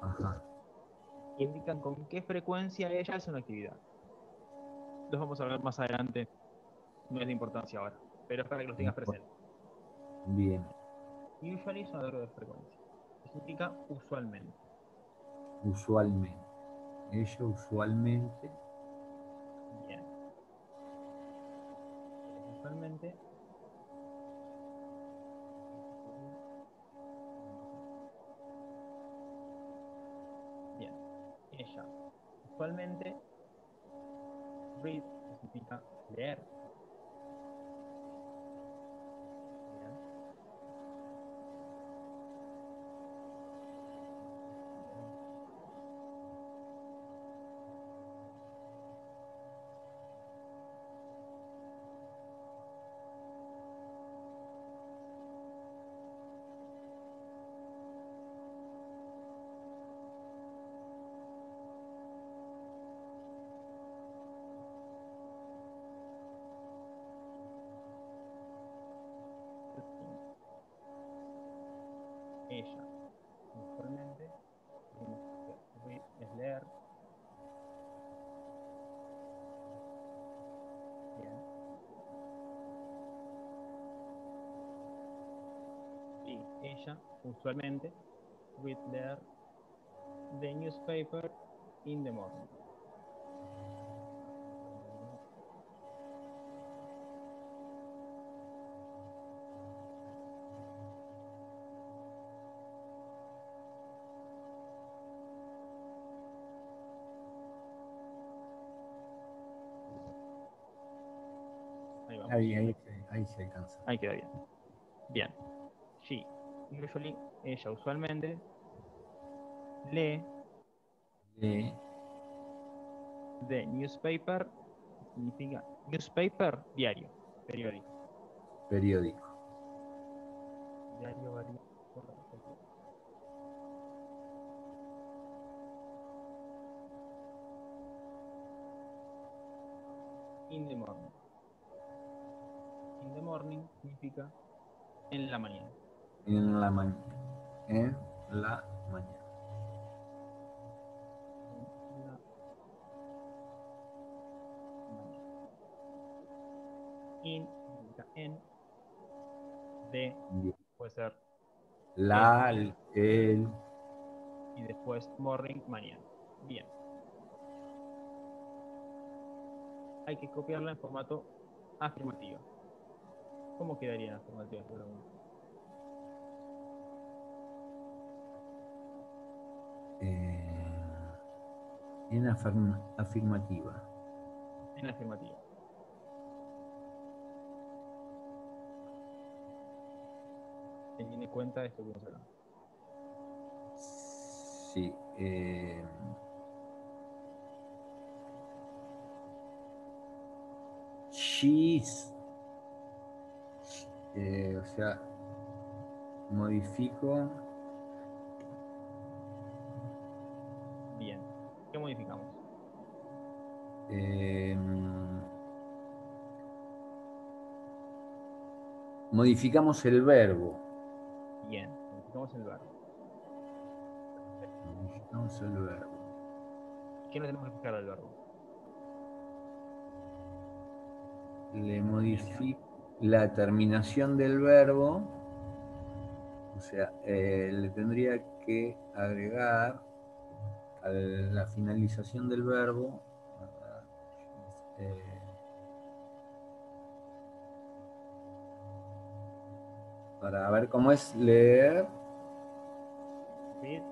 Ajá. Indican con qué frecuencia ella hace una actividad. Los vamos a ver más adelante. No es de importancia ahora, pero es para que los tengas presentes. Bien. Usually es un adverbio de frecuencia. Significa usualmente. Usualmente. Ella usualmente. Bien. Usualmente. Bien. Ella. Usualmente. Read significa leer. Bien. Ella. Usualmente. Read es leer. Bien. Y ella, usualmente, read leer the newspaper in the morning. Ahí se alcanza. Ahí queda bien. Bien. She usually, ella usualmente lee Eh, the newspaper, significa newspaper, diario, periódico. periódico. Diario varía. In the morning. In the morning significa en la mañana. En la mañana. En la mañana. En la mañana. In significa en. De Bien. puede ser La, el. y después morning, mañana. Bien. Hay que copiarla en formato afirmativo. ¿Cómo quedaría en afirmativo? En afirmativa. En afirmativo. Teniendo en cuenta esto que vamos acá. Sí. She's. O sea, modifico. Bien. ¿Qué modificamos? Modificamos el verbo. Bien. Modificamos el verbo. Modificamos el verbo. ¿Qué no tenemos que fijar del verbo? Le modifico la terminación del verbo. O sea, le tendría que agregar a la finalización del verbo para ver cómo es leer. Read.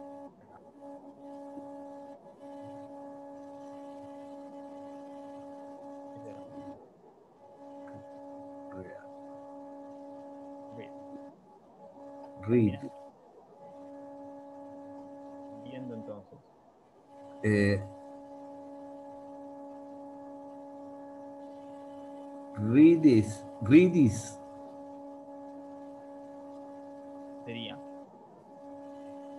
Read. Viendo entonces. Readis. Sería.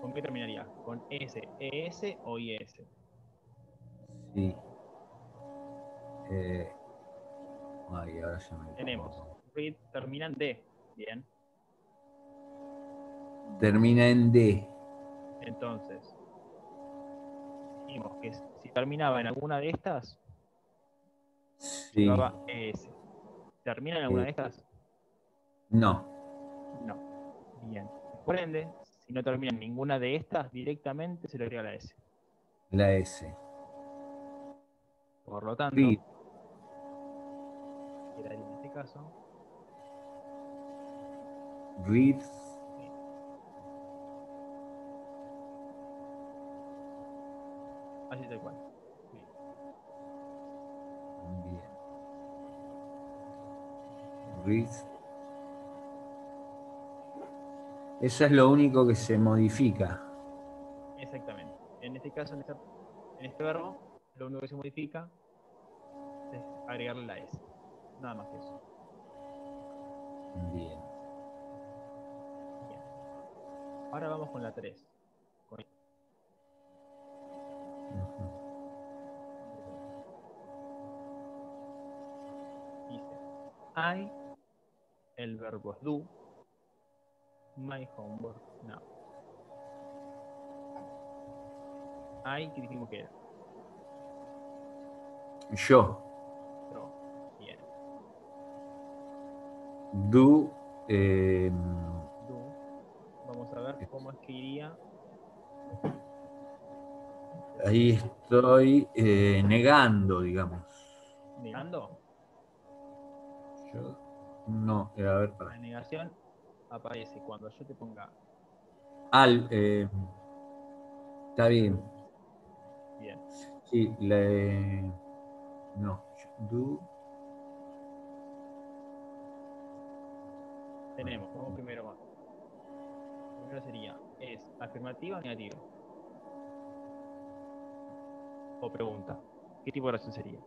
¿Con qué terminaría? ¿Con S, ES o IS? Sí. Ay, ahora ya me Tenemos. Read termina en D. Bien. termina en D. Entonces, dijimos que si terminaba en alguna de estas, Sí. llevaba ES. ¿Termina en alguna de estas? No. No. Bien. Por ende, si no termina en ninguna de estas, directamente se le agrega la S. La S. Por lo tanto, Read. quedaría en este caso. Read. Así tal cual. Bien. Read. Eso es lo único que se modifica. Exactamente. En este caso, en este verbo, lo único que se modifica es agregarle la S. Nada más que eso. Bien. Bien. Ahora vamos con la 3. Dice, I, el verbo es do, my homework now. I, ¿qué dijimos que era? Yo. Bien. Do. Do. Vamos a ver cómo es que iría. Ahí estoy negando, digamos. ¿Negando? Yo, no, a ver, La para. negación aparece cuando yo te ponga. Está bien. Bien. Sí, no. Do. Tenemos, vamos primero más. Primero sería, ¿es afirmativa o negativa? O pregunta. ¿Qué tipo de oración sería?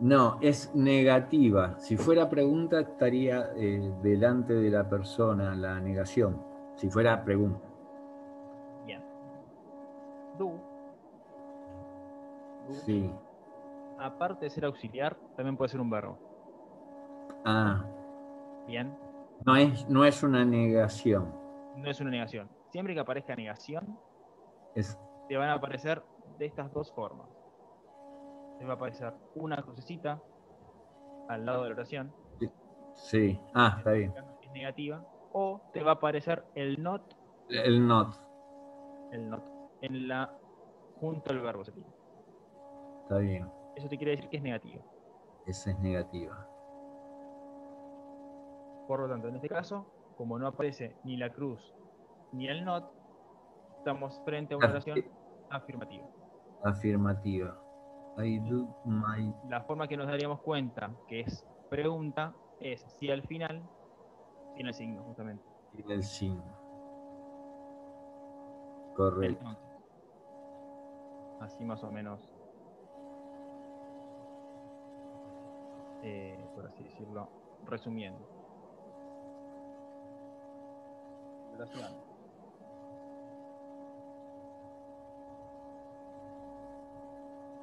No, es negativa. Si fuera pregunta, estaría delante de la persona, la negación. Si fuera pregunta. Bien. Do, Sí. aparte de ser auxiliar, también puede ser un verbo. Ah, Bien. no es una negación. No es una negación. Siempre que aparezca negación, Es, te van a aparecer de estas dos formas. Te va a aparecer una crucecita al lado de la oración, sí. Ah, está bien. que es negativa, o te va a aparecer El not. el not, en la, junto al verbo sería. Está bien. Eso te quiere decir que es negativa. Esa es negativa. Por lo tanto, en este caso, como no aparece ni la cruz ni el not, estamos frente a una oración afirmativa. Afirmativa. I do my... La forma que nos daríamos cuenta que es pregunta es si al final tiene el signo, justamente. Tiene el signo. Correcto. Entonces, así más o menos, por así decirlo, resumiendo. Oración.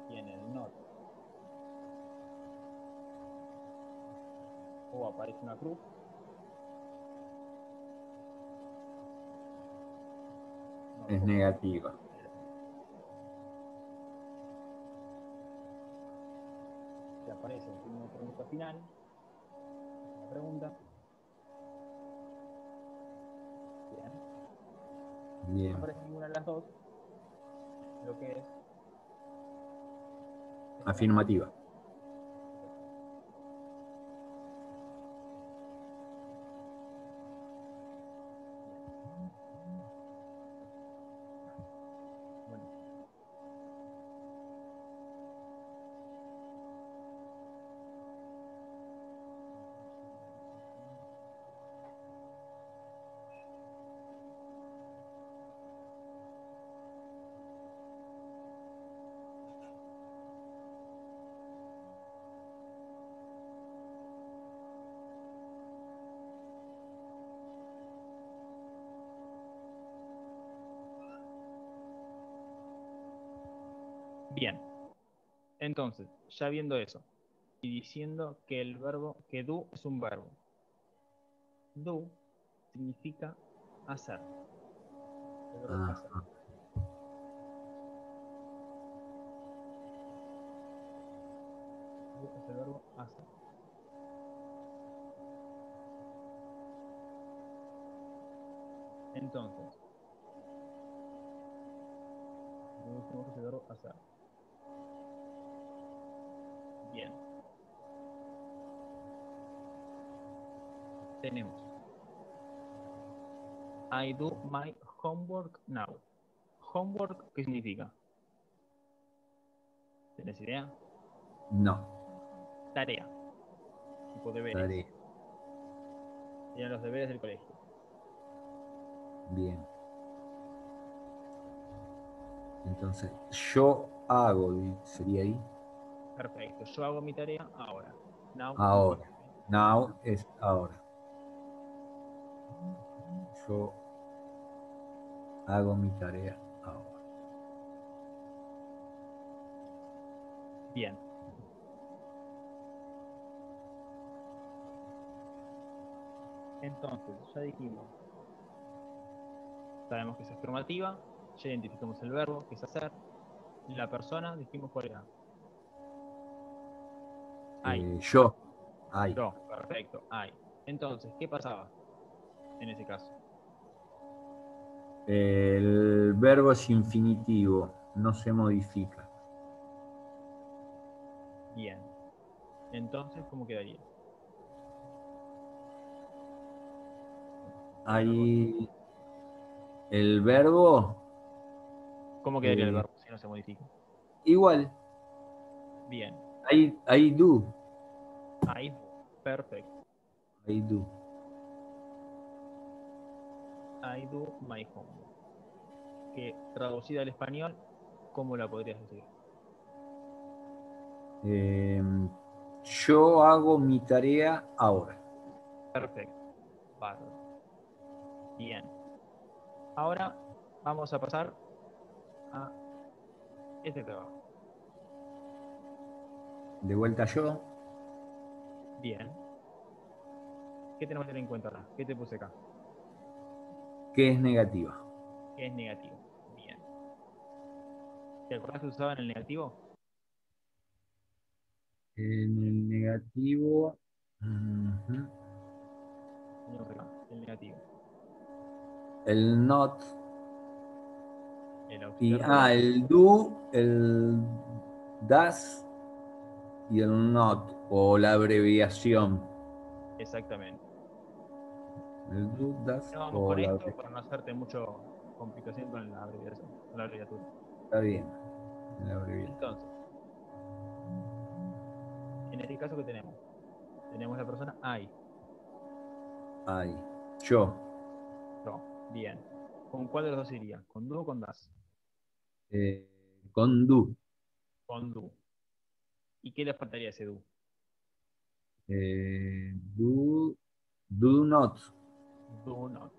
Tiene el not. O aparece una cruz. No, Es negativa. Si aparece el signo de pregunta final, la pregunta. Bien. Si Bien. no aparece ninguna de las dos, lo que es Afirmativa. bueno. Bien. Entonces, ya viendo eso y diciendo que el verbo, que do es un verbo. Do significa hacer. El verbo Ah, hacer. Do es el verbo hacer. Entonces, decimos que es el verbo hacer. Bien. Tenemos I do my homework now. Homework, ¿qué significa? ¿Tienes idea? no. Tarea. Tipo deberes. Tarea. Serían los deberes del colegio. Bien. Entonces, yo hago, sería ahí. Perfecto. Yo hago mi tarea ahora. Now Ahora. significa Now es ahora. Yo hago mi tarea ahora. bien. Entonces, ya dijimos, sabemos que es afirmativa, ya identificamos el verbo, que es hacer. La persona, dijimos cuál era. Yo. Hay. Yo, perfecto, hay. Entonces, ¿qué pasaba en ese caso? El verbo es infinitivo, no se modifica. Bien. Entonces, ¿cómo quedaría? Hay el verbo ¿Cómo quedaría el verbo si no se modifica? igual. Bien. I do. I do. Perfecto. I do. I do my homework. Que traducida al español, ¿cómo la podrías decir? Yo hago mi tarea ahora. Perfecto. Bárbaro. Bien. Ahora vamos a pasar a este trabajo. De vuelta yo. Bien. ¿Qué tenemos que tener en cuenta acá? ¿Qué te puse acá? ¿Qué es negativa? Que es negativo. Bien. ¿Te acordás que usaban el negativo? En el negativo. Ujú. Teníamos acá, el negativo. El not. El Y, auxiliar el do, el das y el not, o la abreviación. exactamente. El do, das No vamos o con la esto abreviación. para no hacerte mucho complicación con la abreviación, con la abreviatura. Está bien. La abreviación. Entonces, en este caso, ¿qué tenemos? Tenemos la persona I. Ahí. Yo. No. Bien. ¿Con cuál de los dos iría? ¿Con do o con das? Con do. Con do. ¿Y qué le faltaría a ese do? Do not. Do not.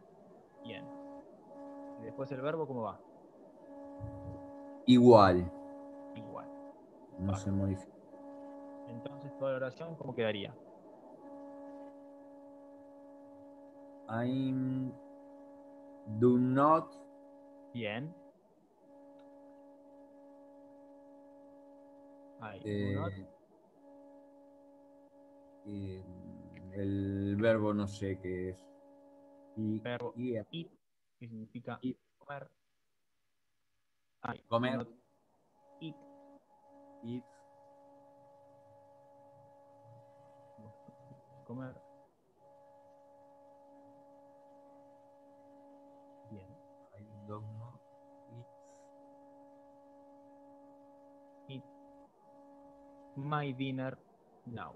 Bien. ¿Y después el verbo cómo va? Igual. Igual. No se modifica. Entonces, toda la oración, ¿cómo quedaría? I'm do not Bien. I do not. el verbo no sé qué es. Verbo Eat. eat, que significa Eat. comer. I do Comer. not eat. Eat. Comer. Bien. I don't know. Eat my dinner now.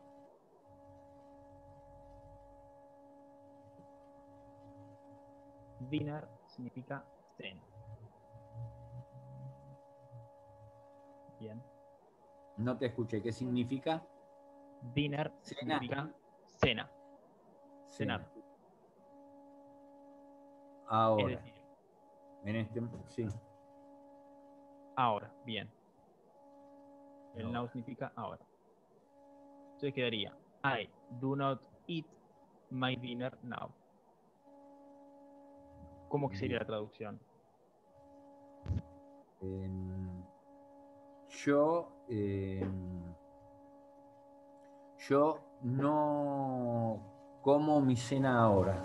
Dinner significa cena. Bien. No te escuché. ¿Qué significa? Dinner Cena. significa cena. Cena. Cenar. Ahora. Es decir, En este. Sí. ahora. Bien. El Ahora. now significa ahora. Entonces quedaría I do not eat my dinner now. ¿Cómo que sería Bien. la traducción? Yo. Yo no como mi cena ahora.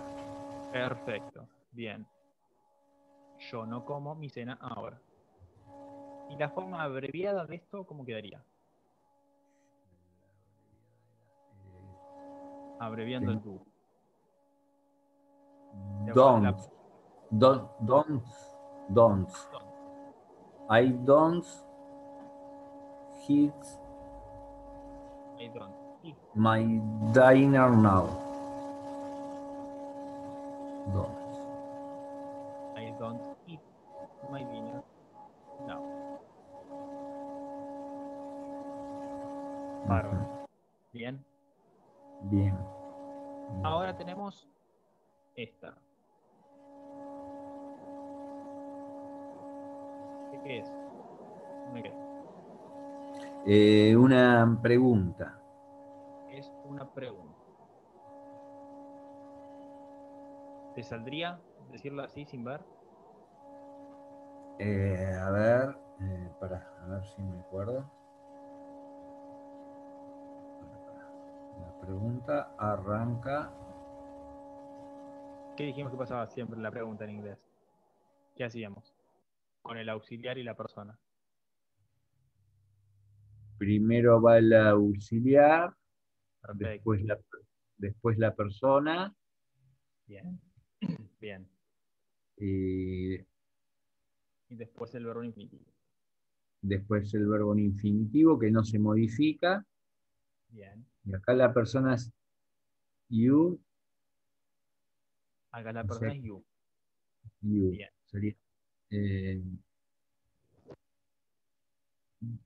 Perfecto. Bien. Yo no como mi cena ahora. ¿Y la forma abreviada de esto cómo quedaría? Abreviando el do. ¿Te acordás Don't. Don't. Don't. I don't eat I don't eat. my dinner now. Don't. I don't eat my dinner now. Bárbaro. Bien. Bien. Ahora tenemos esta. ¿Qué es? ¿Qué? Una pregunta. Es una pregunta. ¿Te saldría decirlo así sin ver? A ver, a ver si me acuerdo. La pregunta arranca. ¿Qué dijimos que pasaba siempre en la pregunta en inglés? ¿Qué hacíamos? Con el auxiliar y la persona. Primero va el auxiliar, Perfecto. después la persona, Bien. Bien. y Y después el verbo infinitivo. después el verbo en infinitivo que no se modifica. Bien. Y acá la persona es you. Acá la O persona sea, es you. You. Bien. Sería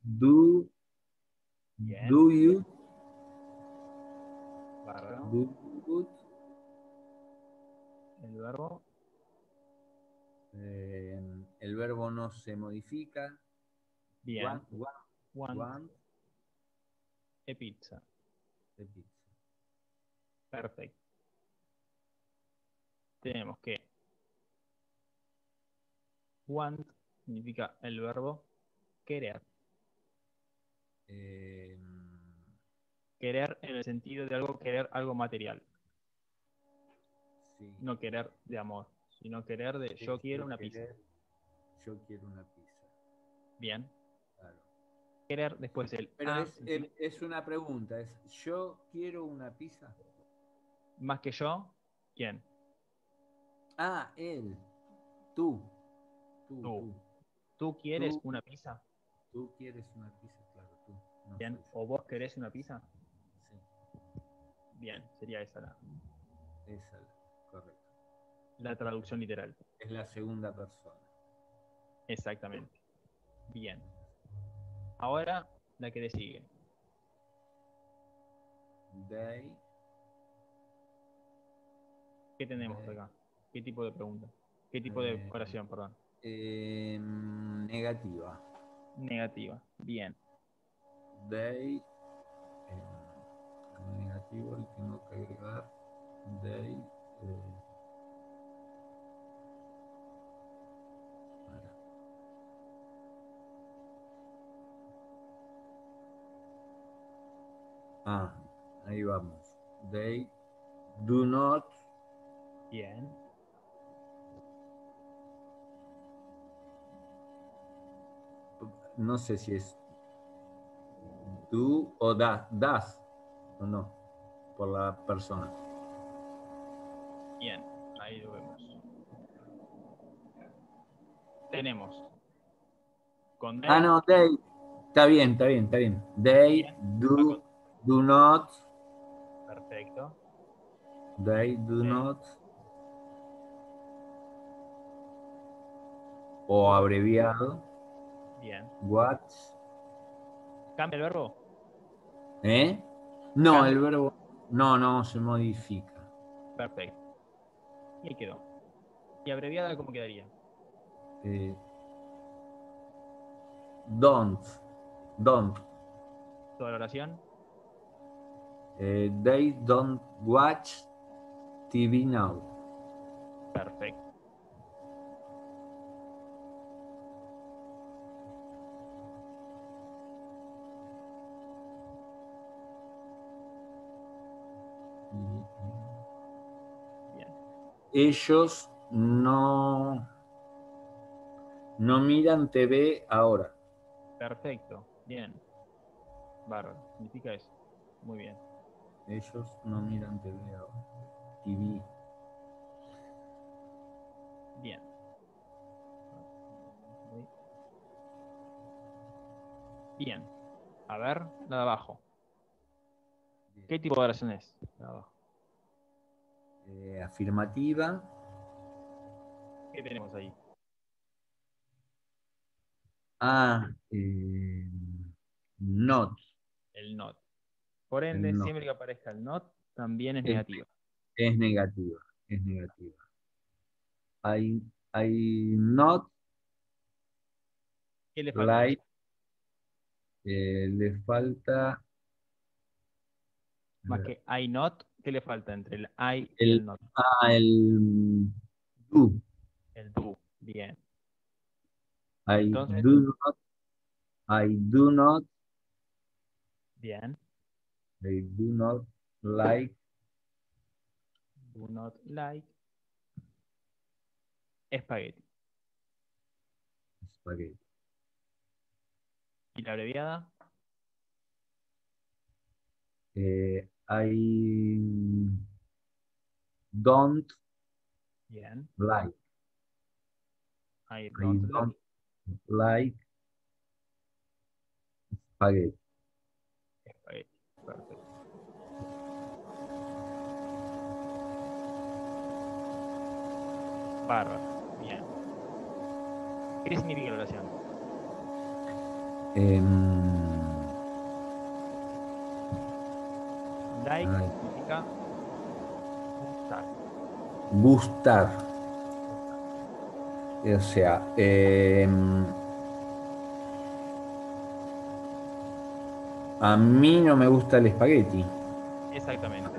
do, Bien. do you, Bárbaro. do you, El verbo. el verbo no se modifica. Bien. Want Want a pizza. the pizza. Perfecto. Tenemos que want significa el verbo querer. Eh, Querer en el sentido de algo, querer algo material. sí. No querer de amor, sino querer de yo quiero una pizza. Yo quiero una pizza. Bien. Claro. Querer después el Pero a, es una pregunta, es yo quiero una pizza. más que yo, ¿quién? Ah, él. Tú. Tú. ¿Tú quieres Tú. una pizza? Tú quieres una pizza, claro, tú. No Bien. soy yo. ¿O vos querés una pizza? Sí, Bien, sería esa esa, correcto. la traducción literal. Es la segunda persona. Exactamente. Bien. Ahora la que le sigue. They. ¿Qué tenemos They. acá? ¿Qué tipo de pregunta? ¿Qué tipo de oración, perdón? Negativa. Negativa. Bien. They. Negativo y tengo que agregar. They. Ahí vamos. They do not. Bien. No sé si es do o das o no, por la persona. Bien. Ahí lo vemos. Tenemos con they. No, they. Está bien, está bien, está bien. They Bien. do not. Perfecto. They do They. not. O What. abreviado. Bien. What. ¿Cambia el verbo? No, Cambia. el verbo no se modifica. Perfecto. Y ahí quedó. ¿Y abreviada cómo quedaría? Don't. Toda la oración. They don't watch TV now. Perfecto. Bien. Ellos no miran TV ahora. Perfecto. Bien. Bárbaro. Significa eso. Muy bien. Ellos no miran TV ahora. TV. Bien. Bien. A ver, la de abajo. ¿Qué tipo de oración es? La de abajo. Afirmativa. ¿Qué tenemos ahí? Not. El not. Por ende, El not. siempre que aparezca el not, también es Es, negativa. es negativa. Es negativa. I not ¿Qué le falta? like. Le falta Más que I not, ¿qué le falta entre el I y el, el not? el do. El do. Bien. I Entonces, do not. I do not. bien. I do not like Do not like espagueti. spaghetti. ¿Y la abreviada? I don't Bien. like. I I don't like don't like spaghetti. espagueti. Perfecto. Bárbaro. Bien. ¿Qué significa la oración? Like Ay. significa gustar. Gustar. Gustar. O sea, a mí no me gusta el espagueti. Exactamente.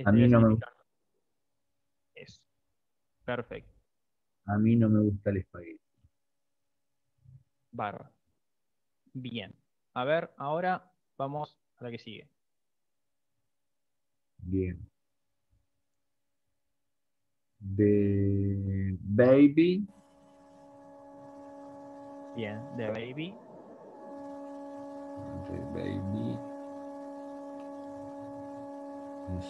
A mí no me, Significa eso. Perfecto. a mí no me gusta el espagueti. Bárbaro. Bien. A ver, ahora vamos a la que sigue. Bien. De baby. Bien. The baby. De baby. Es,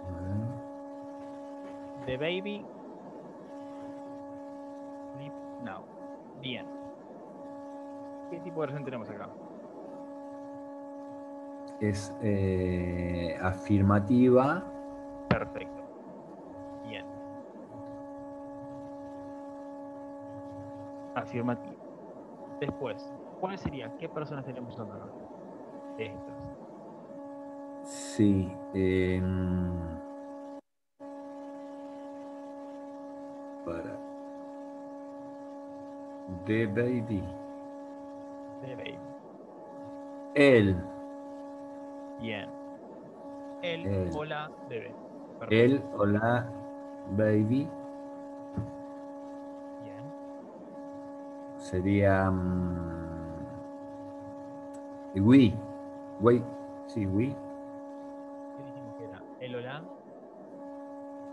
a ver. The baby. Sleep now. Bien. ¿Qué tipo de oración tenemos acá? Es afirmativa. Perfecto. Bien. Afirmativo. Después, ¿cuál sería? ¿Qué personas tenemos usando acá? Estas. Sí. Para. The baby. The baby. Él. Bien. Él Él. o la bebé. Él Perfecto. o la baby. Bien. Sería. We. We. Sí, we. ¿Qué dijimos que era? Él o la.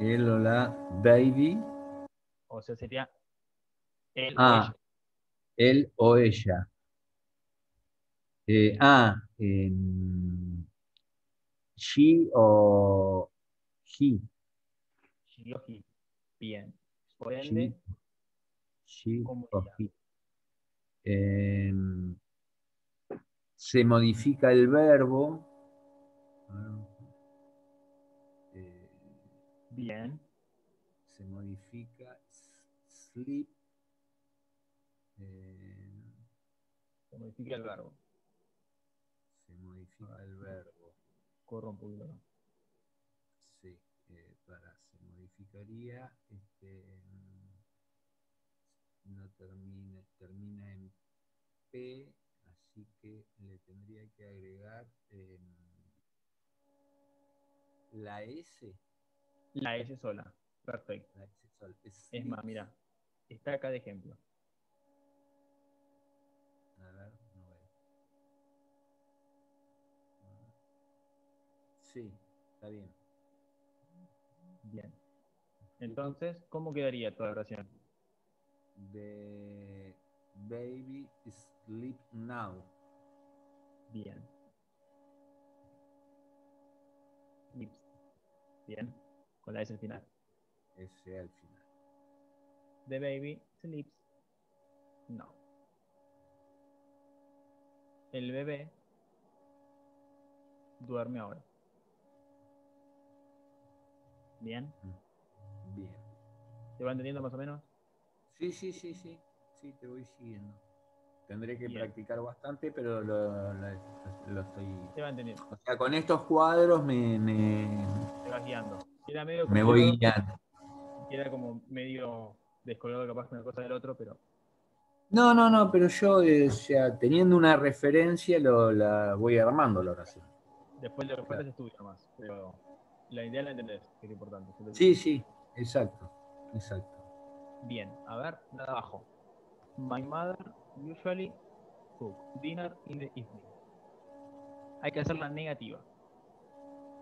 Él o la baby. O sea, sería él o ella. Ah, él o ella. Eh, ah, em, she o he. She o he. Bien. Por She, ende, she ¿cómo o iría? he. Em, Se modifica el verbo. Eh, Bien. Se modifica sleep. eh, Se modifica el verbo. Se modifica el verbo. Corro un poquito acá. Sí, se modificaría, no termina en P, así que le tendría que agregar la S. La S sola. Perfecto. La S sola. Es más, mira, está acá de ejemplo. A ver, no veo. Sí, está bien. Bien. Entonces, ¿cómo quedaría toda la oración? The baby sleep now. Bien. Lips. Bien. Con la S al final. S al final. The baby sleeps. No. El bebé duerme ahora. Bien. Bien. ¿Se va entendiendo más o menos? Sí, sí, sí, sí. Sí, te voy siguiendo. Tendré que Bien. practicar bastante, pero lo estoy. Se va entendiendo. O sea, con estos cuadros Te vas guiando. Era medio me voy complicado. guiando. Queda como medio descolgado capaz una cosa del otro, pero No, pero yo, o sea, teniendo una referencia, la voy armando la oración. después lo que falta Claro. es estudio más. Pero la idea la entendés, que es lo importante. Sí, sí, exacto, exacto. Bien, a ver, nada abajo. My mother usually cook dinner in the evening. Hay que hacerla negativa.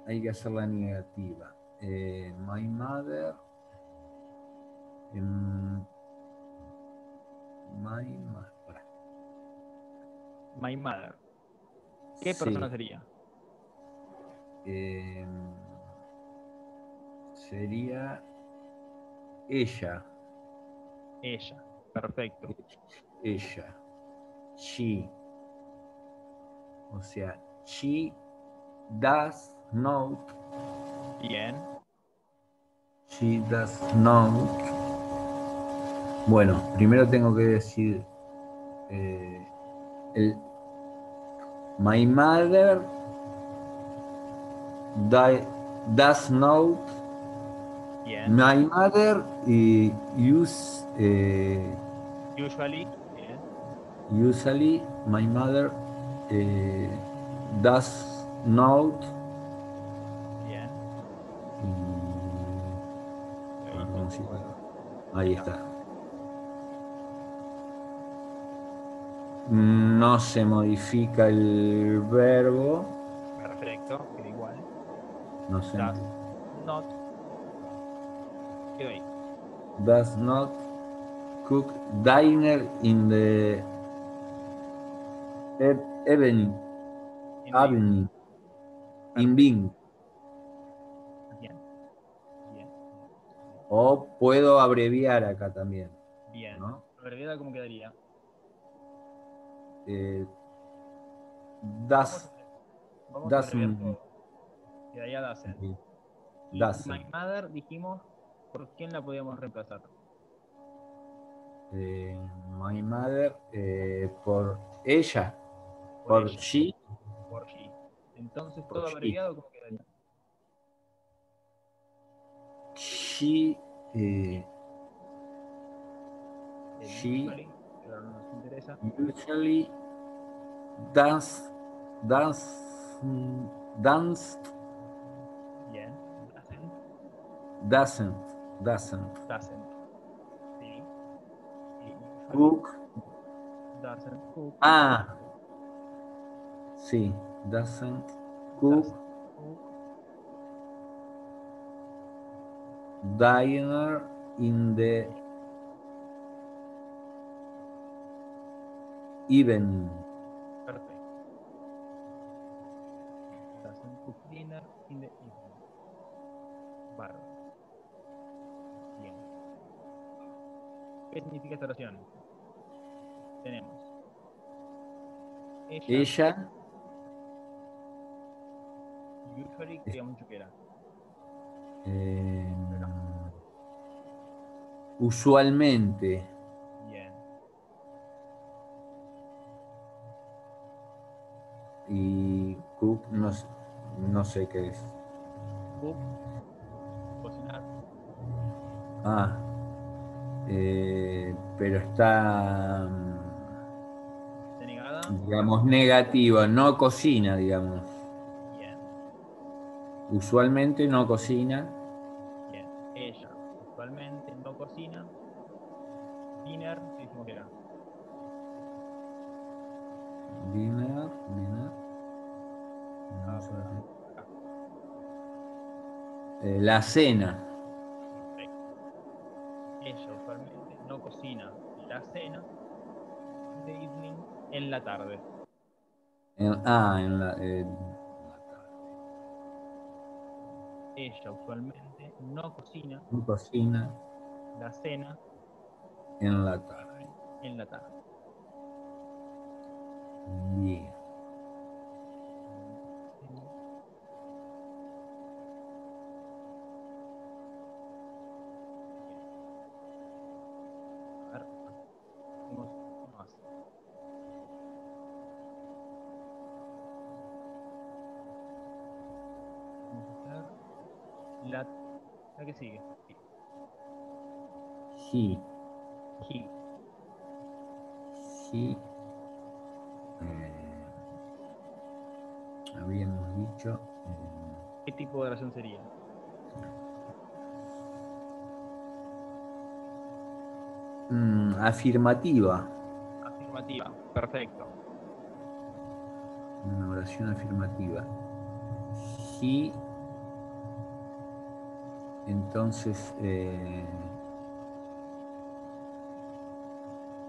Hay que hacer la negativa. My mother. em, my mother. My mother. ¿Qué Sí. persona sería? em, Sería ella. Ella. Perfecto. Ella. She. O sea, she does not. Bien. She does not Bueno, primero tengo que decir el My mother does not. Bien. My mother Usually. Bien. usually my mother does not. Bien. Ahí, ¿Cómo se igual. llama? Ahí está. No se modifica el verbo. Perfecto. Queda igual. No se Does not. Quedó ahí. does not cook dinner in the evening. In the evening. In Perfecto. Bing. Bien. Bien. O puedo abreviar acá también, Bien. ¿no? Abreviada, ¿cómo quedaría? Does, Vamos a abreviar doesn't, todo. Quedaría doesn't. Y doesn't. my mother dijimos, ¿por quién la podíamos reemplazar? My mother, por ella, Por por ella. she, Por she. Entonces, por todo she. abreviado, ¿cómo quedaría? She, El she usually, pero no nos interesa. usually dance, dance, danced, Bien. doesn't, Doesn't. Sí. Y usually cook. doesn't cook. Ah, sí, doesn't cook Doesn't cook. dinner in the evening. Perfecto. Doesn't cook dinner in the evening. Bárbaro. Bien. ¿Qué significa esta oración? Tenemos Ella usually creía mucho que era. usualmente. Bien. Y cook no sé qué es. Cook, cocinar. Ah, pero está, Denegada. digamos, negativa, no cocina, digamos. Bien. Usualmente no cocina. Bien. Ella usualmente no cocina. Dinner, ¿qué dijimos que era? Dinner. Ah, por acá. La cena. Perfecto. Ella usualmente no cocina la cena in the evening, en la tarde. En la tarde. Ella usualmente no cocina No cocina la cena en la tarde. en la tarde. Bien. A ver, hacemos uno más. Vamos a hacer la que sigue. He. He. He. Habíamos dicho. ¿Qué tipo de oración sería? Afirmativa. Afirmativa. Perfecto. Una oración afirmativa. He. Entonces.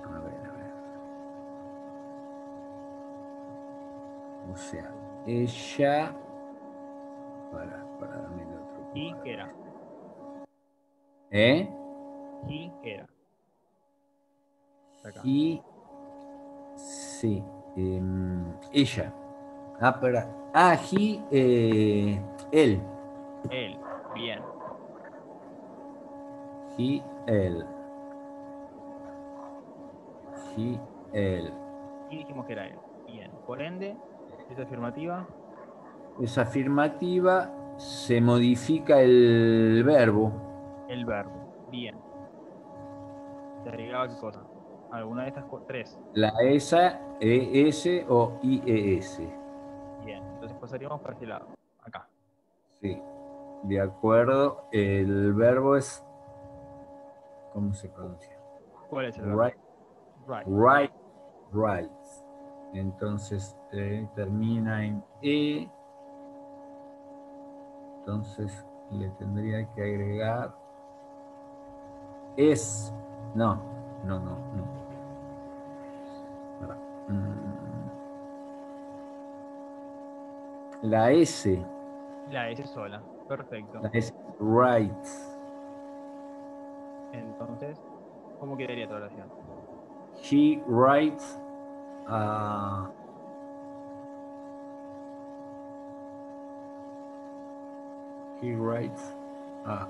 A ver. O sea, ella. Para darme el otro. ¿Y qué era? ¿Y qué era? Acá. He. Sí. Ella. He. Él. Él. Bien. He, él. He, él. Y dijimos que era él. Bien. Por ende, es afirmativa. Es afirmativa, se modifica el verbo. El verbo. Bien. ¿Se agregaba qué cosa? Alguna de estas tres. La ESA, ES o IES. Bien. Entonces pasaríamos para este lado. Acá. Sí, de acuerdo. El verbo es, ¿cómo se pronuncia? ¿Cuál es el verbo? Right, Right. right, right. Entonces termina en E. Entonces le tendría que agregar es. No. Para. La S. La S sola. Perfecto. La S. Right. Entonces, ¿cómo quedaría tu oración? He writes. uh, he writes a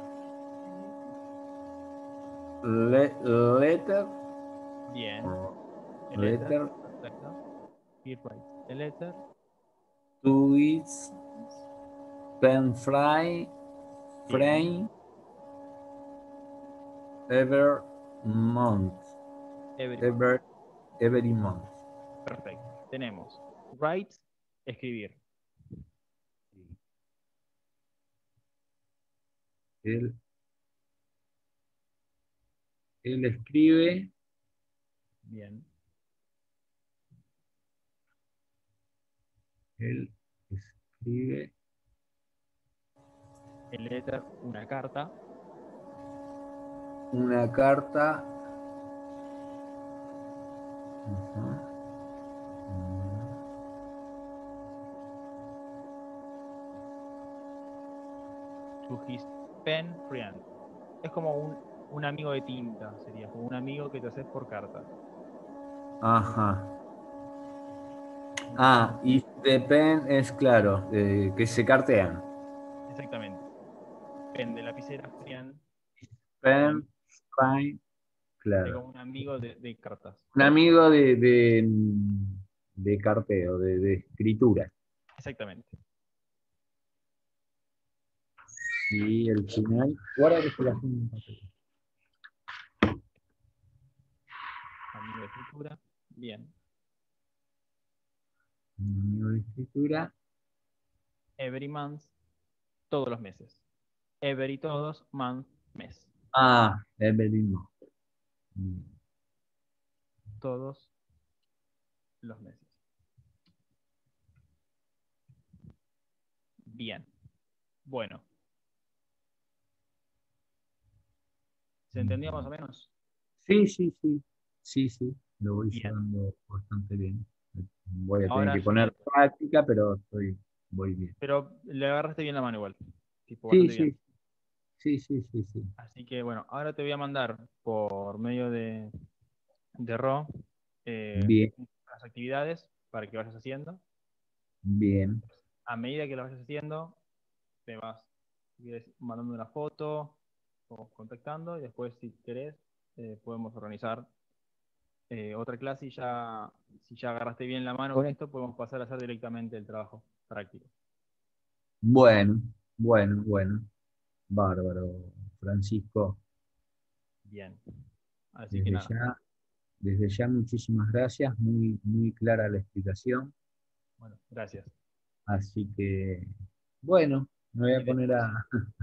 letter. Bien. Or El letter. letter Perfecto. He writes the letter. to its pen fry Bien. frame every month. Every month. Every month. Perfecto. Tenemos write, escribir. Él, él escribe. Bien. Él escribe El letter, una carta. una carta. Ujú. To his pen friend. Es como un amigo de tinta, sería como un amigo que te haces por carta. Ajá. Ah, y the pen es claro, que se cartean. Exactamente. Pen de lapicera, friend, Pen, fine, es claro. como un amigo de cartas. Un amigo de carteo, de escritura. Exactamente. Y el final. Guarda que se la pongo en papel. Amigo de escritura. Bien. Un amigo de escritura. Every month, todos los meses. Every todos, month, mes. Ah, Evelyn. Todos los meses. Bien. Bueno. ¿Se entendió más o menos? Sí, sí, sí. Sí, sí. Lo voy Bien. llevando bastante bien. Voy a tener Ahora que yo poner meto. práctica, pero voy bien. Pero le agarraste bien la mano igual. Tipo, Sí, bastante bien. sí, sí, sí, sí, sí. Así que bueno, ahora te voy a mandar por medio de RAW Bien, las actividades para que vayas haciendo. bien. A medida que lo vayas haciendo, te vas si querés, mandando una foto o contactando y después si querés podemos organizar otra clase y ya si ya agarraste bien la mano con esto podemos pasar a hacer directamente el trabajo práctico. Bueno, bueno. Bárbaro, Francisco. Bien. Así que Desde nada. ya, desde ya muchísimas gracias. Muy, muy clara la explicación. Bueno, gracias. Así que, bueno, me voy Y a poner después a,